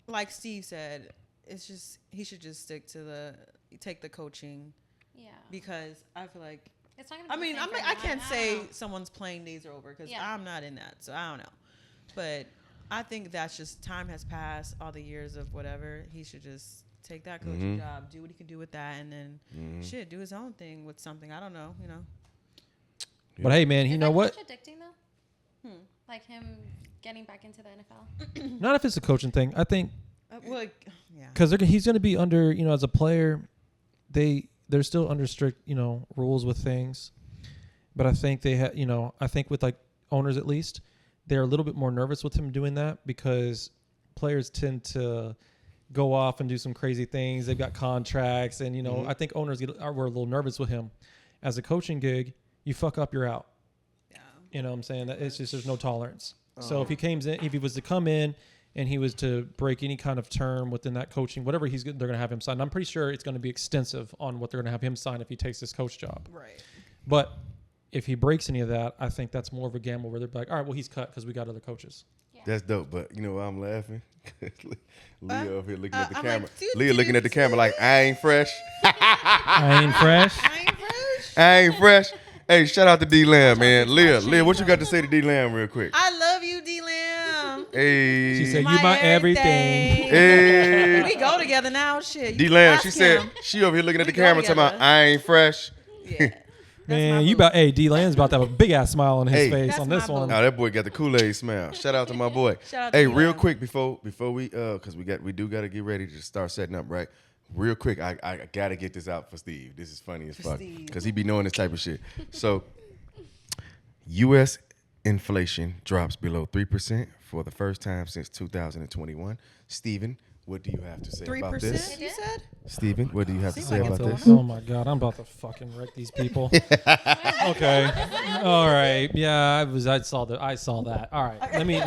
like Steve said, it's just he should just stick to take the coaching Yeah. because I feel like It's not gonna I be mean the same for I him. can't don't say know. someone's playing days are over because Yeah. I'm not in that, so I don't know. But I think that's just time has passed, all the years of whatever. He should just take that coaching job, do what he can do with that, and then do his own thing with something. I don't know, you know. But hey, man, Is you know that what? contradicting though? Like him getting back into the NFL. Not if it's a coaching thing. I think Well, yeah. because he's going to be under, you know, as a player, they're still under strict, you know, rules with things. But I think they have, you know, I think with like owners at least, they're a little bit more nervous with him doing that because players tend to go off and do some crazy things. They've got contracts, and you know, I think owners were a little nervous with him. As a coaching gig, you fuck up, you're out. Yeah. You know what I'm saying? That it's just there's no tolerance. So if he was to come in and he was to break any kind of term within that coaching, whatever they're going to have him sign. I'm pretty sure it's going to be extensive on what they're going to have him sign if he takes this coach job. Right. But if he breaks any of that, I think that's more of a gamble where they're like, all right, well, he's cut because we got other coaches. That's dope, but you know why I'm laughing? Leah over here looking at the I'm camera. like, Leah looking at the camera like, I ain't fresh. I ain't fresh. I ain't fresh. I ain't fresh. Hey, shout out to D-Lam, man. Leah, what you got to say to D-Lam real quick? I love you, D-Lam. Hey. She said, you my everything. Hey. We go together now. Shit. You D-Lam, ask she said, him. she over here looking at We the go camera talking about, together. I ain't fresh. Yeah. Man, you about, D-Land's about to have a big ass smile on his Hey. face That's on this my one. boo. Oh, that boy got the Kool-Aid smell. Shout out to my boy. Shout out to Hey, D-Lam. real quick before we because we do got to get ready to start setting up, right? Real quick, I gotta get this out for Steve. This is funny as fuck Steve. because he be knowing this type of shit. So, U.S. inflation drops below 3% for the first time since 2021. Steven, what do you have to say about this? 3%, you said? Steven, what do you have to Seems say like about it's this? Oh my God, I'm about to fucking wreck these people. Okay, all right, yeah, I saw that. All right, let me.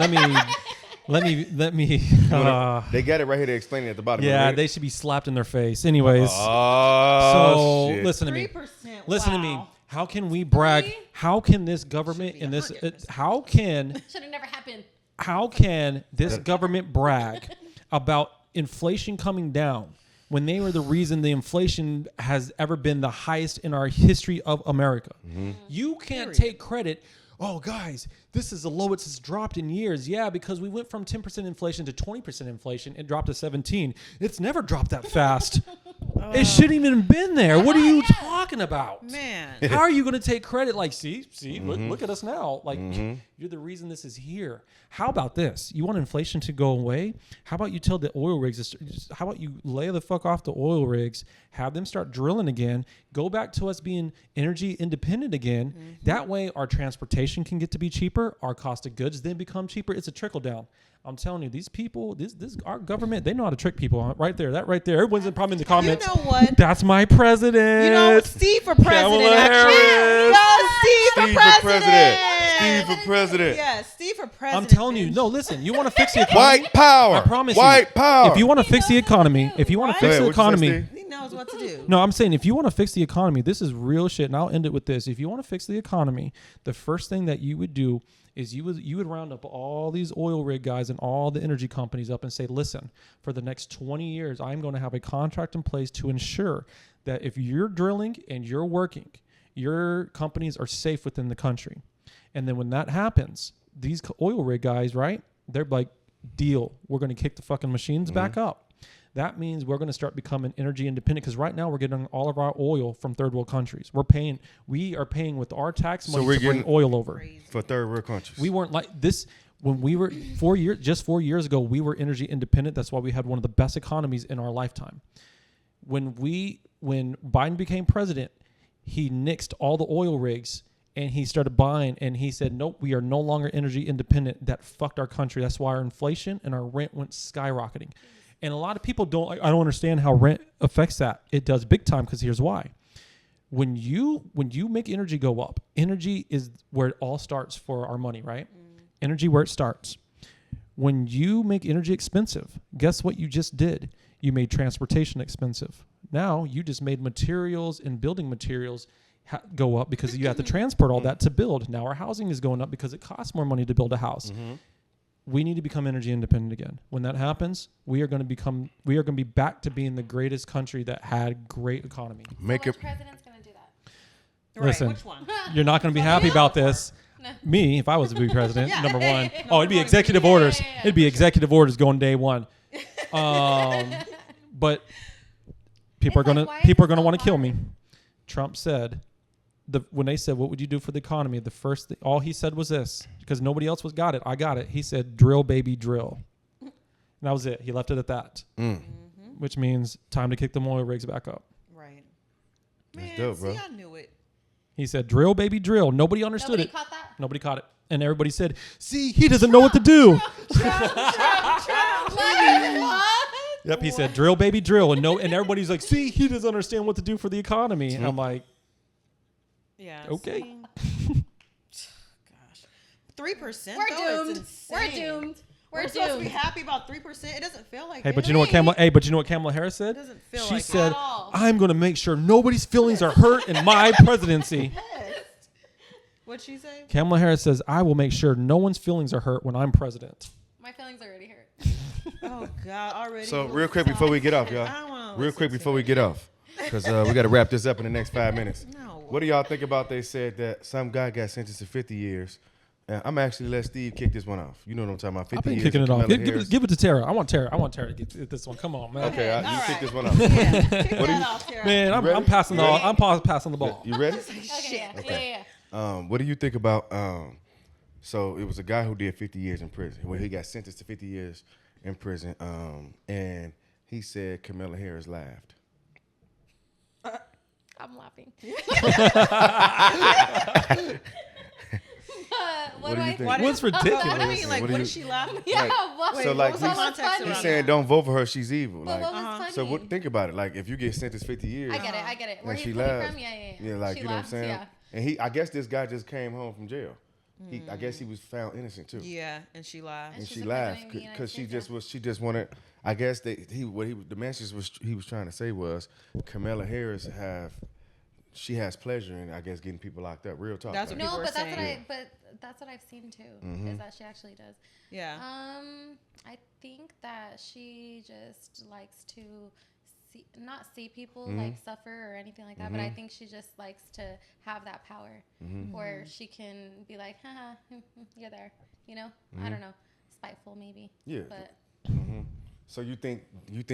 They got it right here. They explain it at the bottom. Yeah, they should be slapped in their face. Anyways, Oh, so shit. listen to me. 3%. Listen to me. Wow. How can we brag? How can this government Should be and this? 100%. Should have never happened. How can this government brag about inflation coming down when they were the reason the inflation has ever been the highest in our history of America? You can't take credit. Oh, guys, this is the lowest it's dropped in years. Yeah, because we went from 10% inflation to 20% inflation. It dropped to 17. It's never dropped that fast. It shouldn't even been there. What are you talking about? Man. How are you going to take credit? Like, see, look at us now. Like, you're the reason this is here. How about this? You want inflation to go away? How about you tell the oil rigs, how about you lay the fuck off the oil rigs, have them start drilling again, go back to us being energy independent again. That way our transportation can get to be cheaper. Our cost of goods then become cheaper. It's a trickle down. I'm telling you, these people, our government, they know how to trick people. Right there, that right there. Everyone's probably in the comments. You know what? That's my president. You know, Steve for president. Kamala Harris. Steve for president. Steve for president. Yeah, Steve for president. I'm telling you, no, listen, you want to fix the economy? White power. I promise White power. If you want to fix the economy, if you want to Go fix ahead, the what'd you say, economy, Steve? He knows what to do. no, I'm saying if you want to fix the economy, this is real shit, and I'll end it with this. If you want to fix the economy, the first thing that you would do is you would round up all these oil rig guys and all the energy companies up and say, listen, for the next 20 years, I'm going to have a contract in place to ensure that if you're drilling and you're working, your companies are safe within the country. And then when that happens, these oil rig guys, right? They're like, deal. We're going to kick the fucking machines back up. That means we're going to start becoming energy independent because right now we're getting all of our oil from third world countries. We are paying with our tax money to bring oil over. For third world countries. We weren't like this when we were 4 years ago, we were energy independent. That's why we had one of the best economies in our lifetime. When Biden became president, he nixed all the oil rigs and he started buying, and he said, nope, we are no longer energy independent. That fucked our country. That's why our inflation and our rent went skyrocketing. And a lot of people I don't understand how rent affects that. It does big time, because here's why. When you make energy go up, energy is where it all starts for our money, right? Energy where it starts. When you make energy expensive, guess what you just did? You made transportation expensive. Now you just made materials and building materials go up because you have to transport all that to build. Now our housing is going up because it costs more money to build a house. We need to become energy independent again. When that happens, we are going to be back to being the greatest country that had great economy. Which president's going to do that? Listen, right, which one? You're not going to be happy about this. No. Me, if I was to be president, number one. Oh, it'd be executive orders. It'd be executive orders going day one. But people are going to want to kill me. Trump said, when they said, what would you do for the economy? The first thing, all he said was this, because nobody else got it. I got it. He said, drill, baby, drill. And that was it. He left it at that, which means time to kick the oil rigs back up. Right. That's dope, bro. See, I knew it. He said, drill, baby, drill. Nobody understood it. Caught that? Nobody caught it. And everybody said, see, he doesn't know what to do. Yep, he said, drill, baby, drill. And everybody's like, see, he doesn't understand what to do for the economy. And I'm like, yeah. okay. Gosh. 3%. We're doomed. We're doomed. We're supposed to be happy about 3%. It doesn't feel like Hey, it. but you know what Kamala Harris said? It doesn't feel she like said, it at all. I'm going to make sure nobody's feelings are hurt in my presidency. What'd she say? Kamala Harris says, I will make sure no one's feelings are hurt when I'm president. My feelings already hurt. Oh, God, already. So real quick before we get off, y'all. Real quick before we get off, because we got to wrap this up in the next 5 minutes. No. What do y'all think about they said that some guy got sentenced to 50 years? I'm actually let Steve kick this one off. You know what I'm talking about? 50 I've been years. kicking it off. Give it to Tara. I want Tara to get this one. Come on, man. Okay, you kick this one off. Yeah, kick that off, Tara. Man, I'm passing the ball. You ready? Okay. Yeah. What do you think about? So it was a guy who did 50 years in prison. Well, he got sentenced to 50 years in prison. And he said Kamala Harris laughed. I'm laughing. What do you think? What's ridiculous? What do you mean? Like, what is she laughing? Yeah. Like, so like what was the context he's around saying, that? don't vote for her. She's evil. But Like, what was funny? so think about it. Like, if you get sentenced 50 years, I get it. Where and he's she coming laughs. from? Yeah. Yeah, like She you know laughs, what I'm saying. yeah. And I guess this guy just came home from jail. I guess he was found innocent too. Yeah, and she laughed. And she's she the laughed president of the because United she just wanted. I guess the message he was trying to say was Kamala Harris has pleasure in, I guess, getting people locked up. Real talk. That's what like, people No, were saying. but that's what I've seen too. Is that she actually does. Yeah. I think that she just likes to not see people like suffer or anything like that, but I think she just likes to have that power where she can be like, haha, you're there. You know? I don't know. Spiteful maybe. Yeah. But So you think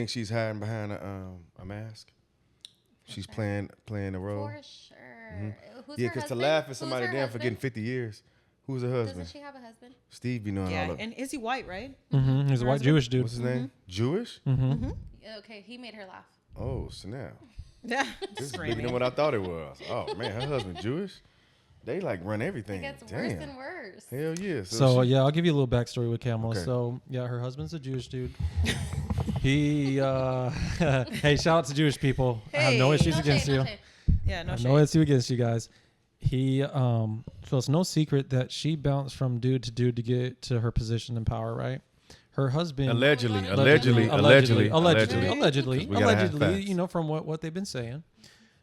she's hiding behind a mask? She's playing a role. for sure. Who's Yeah, her because to husband? laugh at Who's somebody her damn for getting husband? 50 years. Who's her husband? Doesn't she have a husband? Steve be knowing all Yeah, of. and is he white, right? Mm-hmm. He's a white Jewish dude. What's his name? Jewish? Mm-hmm. Okay, he made her laugh. Oh, snap. Yeah. This is bigger than what I thought it was. Oh man, her husband Jewish. They like run everything. It gets Damn. worse and worse. Hell yeah. So yeah, I'll give you a little backstory with Kamala. Okay. So yeah, her husband's a Jewish dude. He hey, shout out to Jewish people. I have no Hey. issues No against shade, you. no shade. Yeah, no shade. No issue against you guys. He so it's no secret that she bounced from dude to dude to get to her position in power, right? Her husband allegedly. We gotta have facts. You know, from what they've been saying.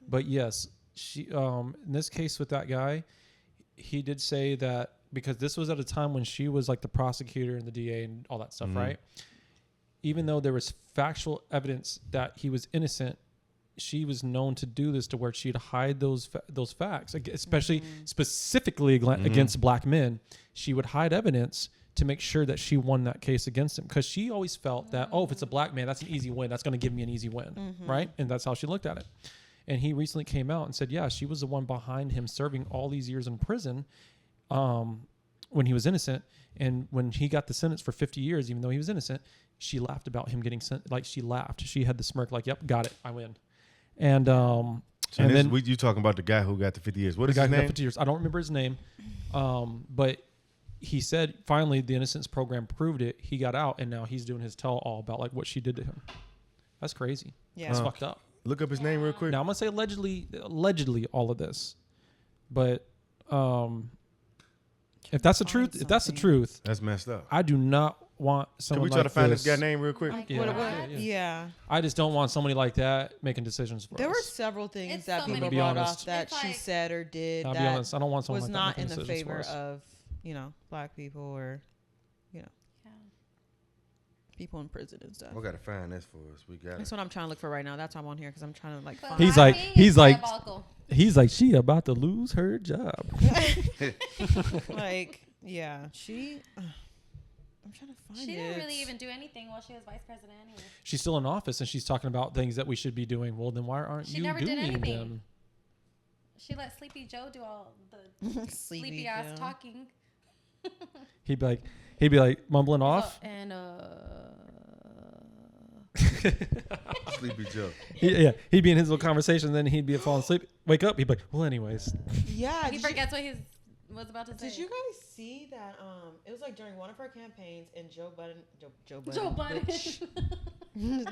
But yes, she in this case with that guy, he did say that because this was at a time when she was like the prosecutor and the DA and all that stuff, right? Even though there was factual evidence that he was innocent, she was known to do this to where she'd hide those facts, especially specifically against black men. She would hide evidence to make sure that she won that case against him, because she always felt that, if it's a black man, that's an easy win. That's going to give me an easy win, right? And that's how she looked at it. And he recently came out and said, yeah, she was the one behind him serving all these years in prison when he was innocent. And when he got the sentence for 50 years, even though he was innocent, she laughed about him getting sent. Like, she laughed. She had the smirk like, yep, got it. I win. And so and then you talking about the guy who got the 50 years. What is his name? The guy who got 50 years. I don't remember his name. But he said finally the Innocence program proved it. He got out, and now he's doing his tell-all about like what she did to him. That's crazy. Yeah, it's fucked up. Look up his name real quick. Now I'm gonna say allegedly all of this, but if that's the truth, that's messed up. I do not want someone. Can we try to find this guy's name real quick? Yeah. I just don't want somebody like that making decisions for us. There were several things that people brought off that she said or did I'll be honest, I don't want someone was like that not in the favor of, black people or, people in prison and stuff. We gotta find this for us. That's what I'm trying to look for right now. That's why I'm on here, because I'm trying to like. Find He's like she about to lose her job. Like, yeah, she. I'm trying to find it. She didn't really even do anything while she was vice president anyway. She's still in office and she's talking about things that we should be doing. Well, then why aren't you doing them? She let Sleepy Joe do all the sleepy ass talking. He'd be like mumbling off. And Sleepy Joe. He'd be in his little conversation, then he'd be falling asleep. Wake up. He'd be like, well, anyways. Yeah. He forgets what he was about to say. Did you guys see that? It was like during one of her campaigns, and Joe Budden.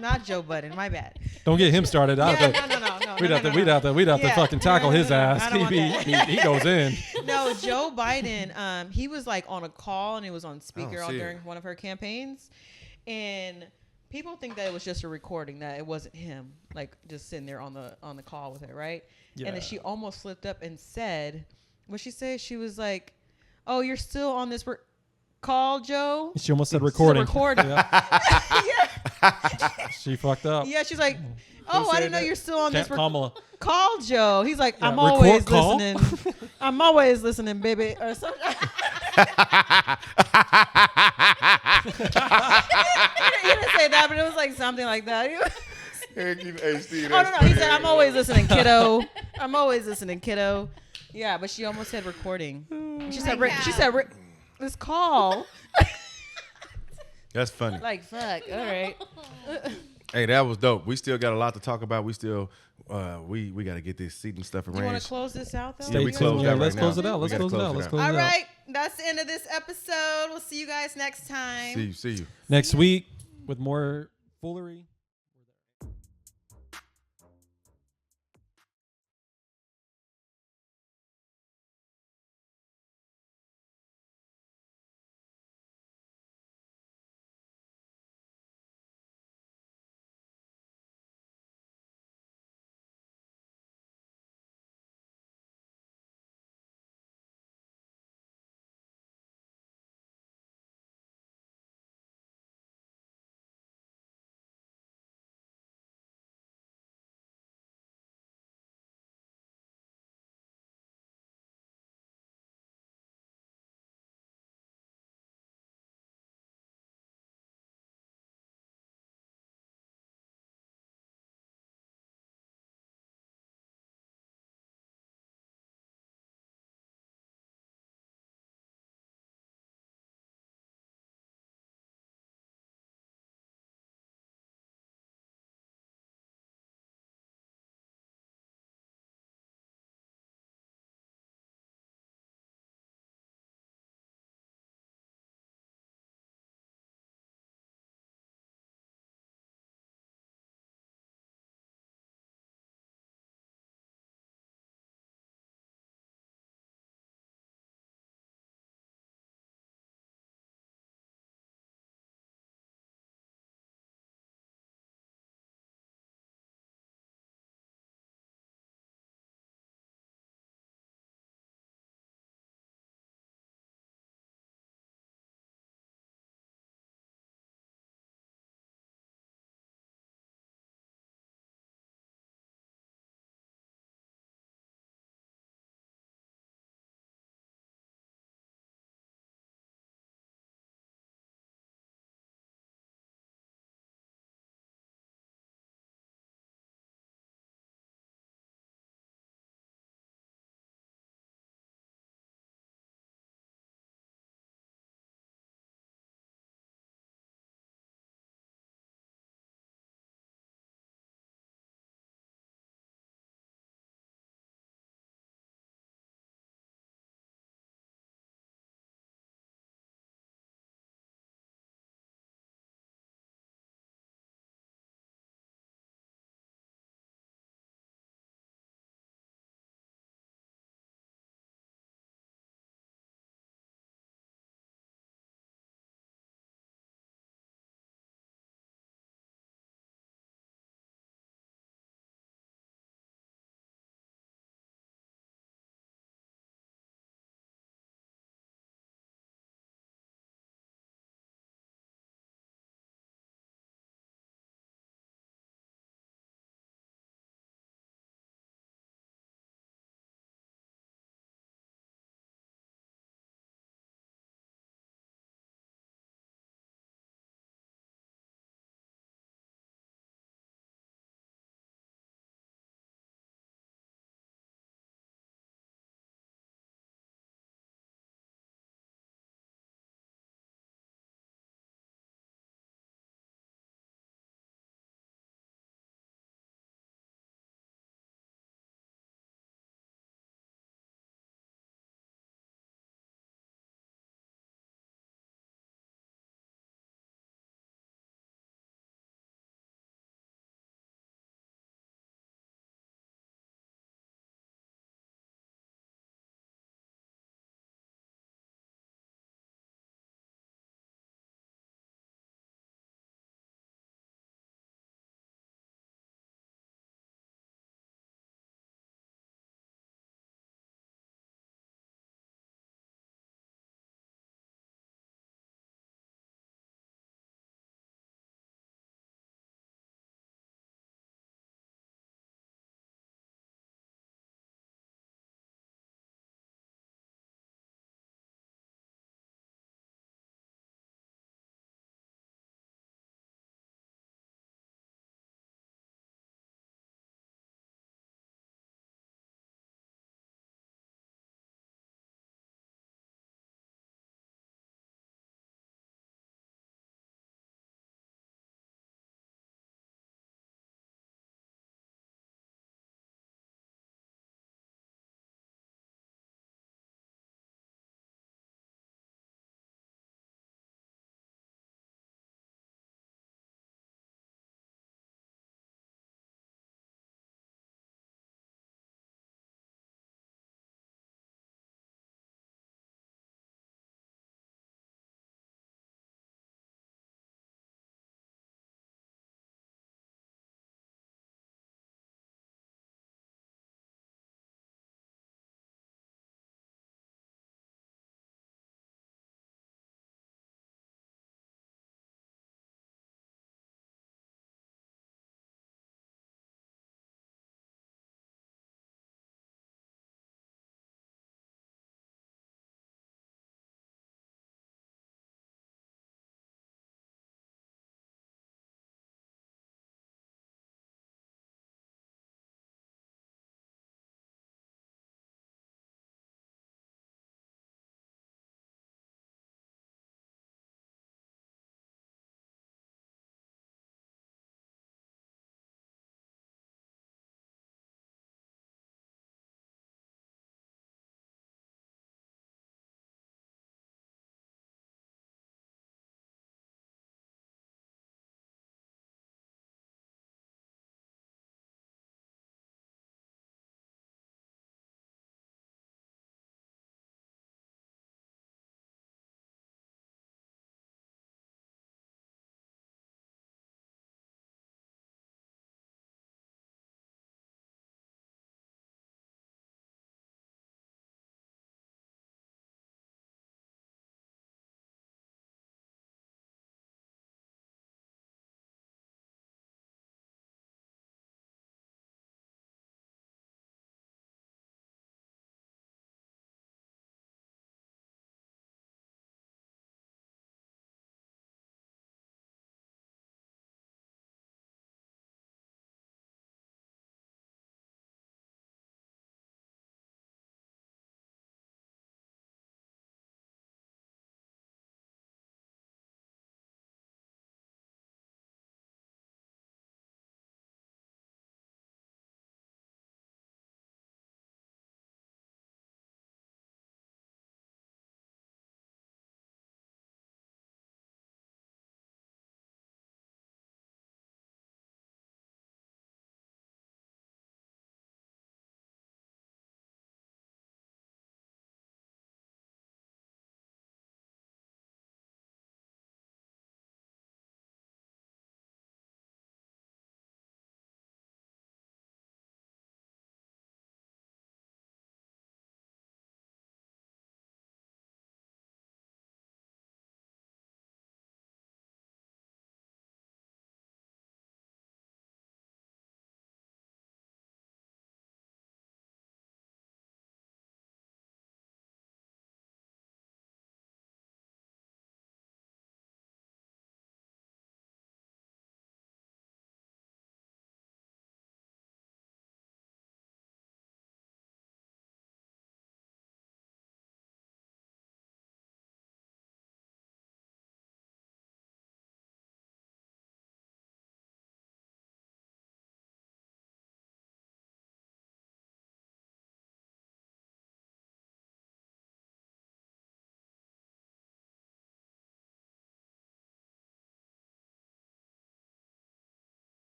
Not Joe Budden. My bad. Don't get him started. No. We'd have to fucking tackle his ass. He goes in. No, Joe Biden. He was like on a call, and it was on speaker during one of her campaigns, and people think that it was just a recording, that it wasn't him, like just sitting there on the call with her, right? Yeah. And then she almost slipped up and said, what'd she say? She was like, "Oh, you're still on this call, Joe?" She almost said recording. Yeah. She fucked up. Yeah, she's like, "Oh, I didn't know you're still on this call, Joe." He's like, "I'm always listening. I'm always listening, baby." Or something. He didn't say that, but it was like something like that. Hey, Steve, no. He said, "I'm always listening, kiddo. I'm always listening, kiddo." Yeah, but she almost said recording. She said, this call. That's funny. Like, fuck. All right. Hey, that was dope. We still got a lot to talk about. We still, we got to get this seating stuff arranged. You want to close this out, though? Yeah, we close that right Let's now. Close it out. Let's close it out. All right. That's the end of this episode. We'll see you guys next time. See you. Next week with more foolery.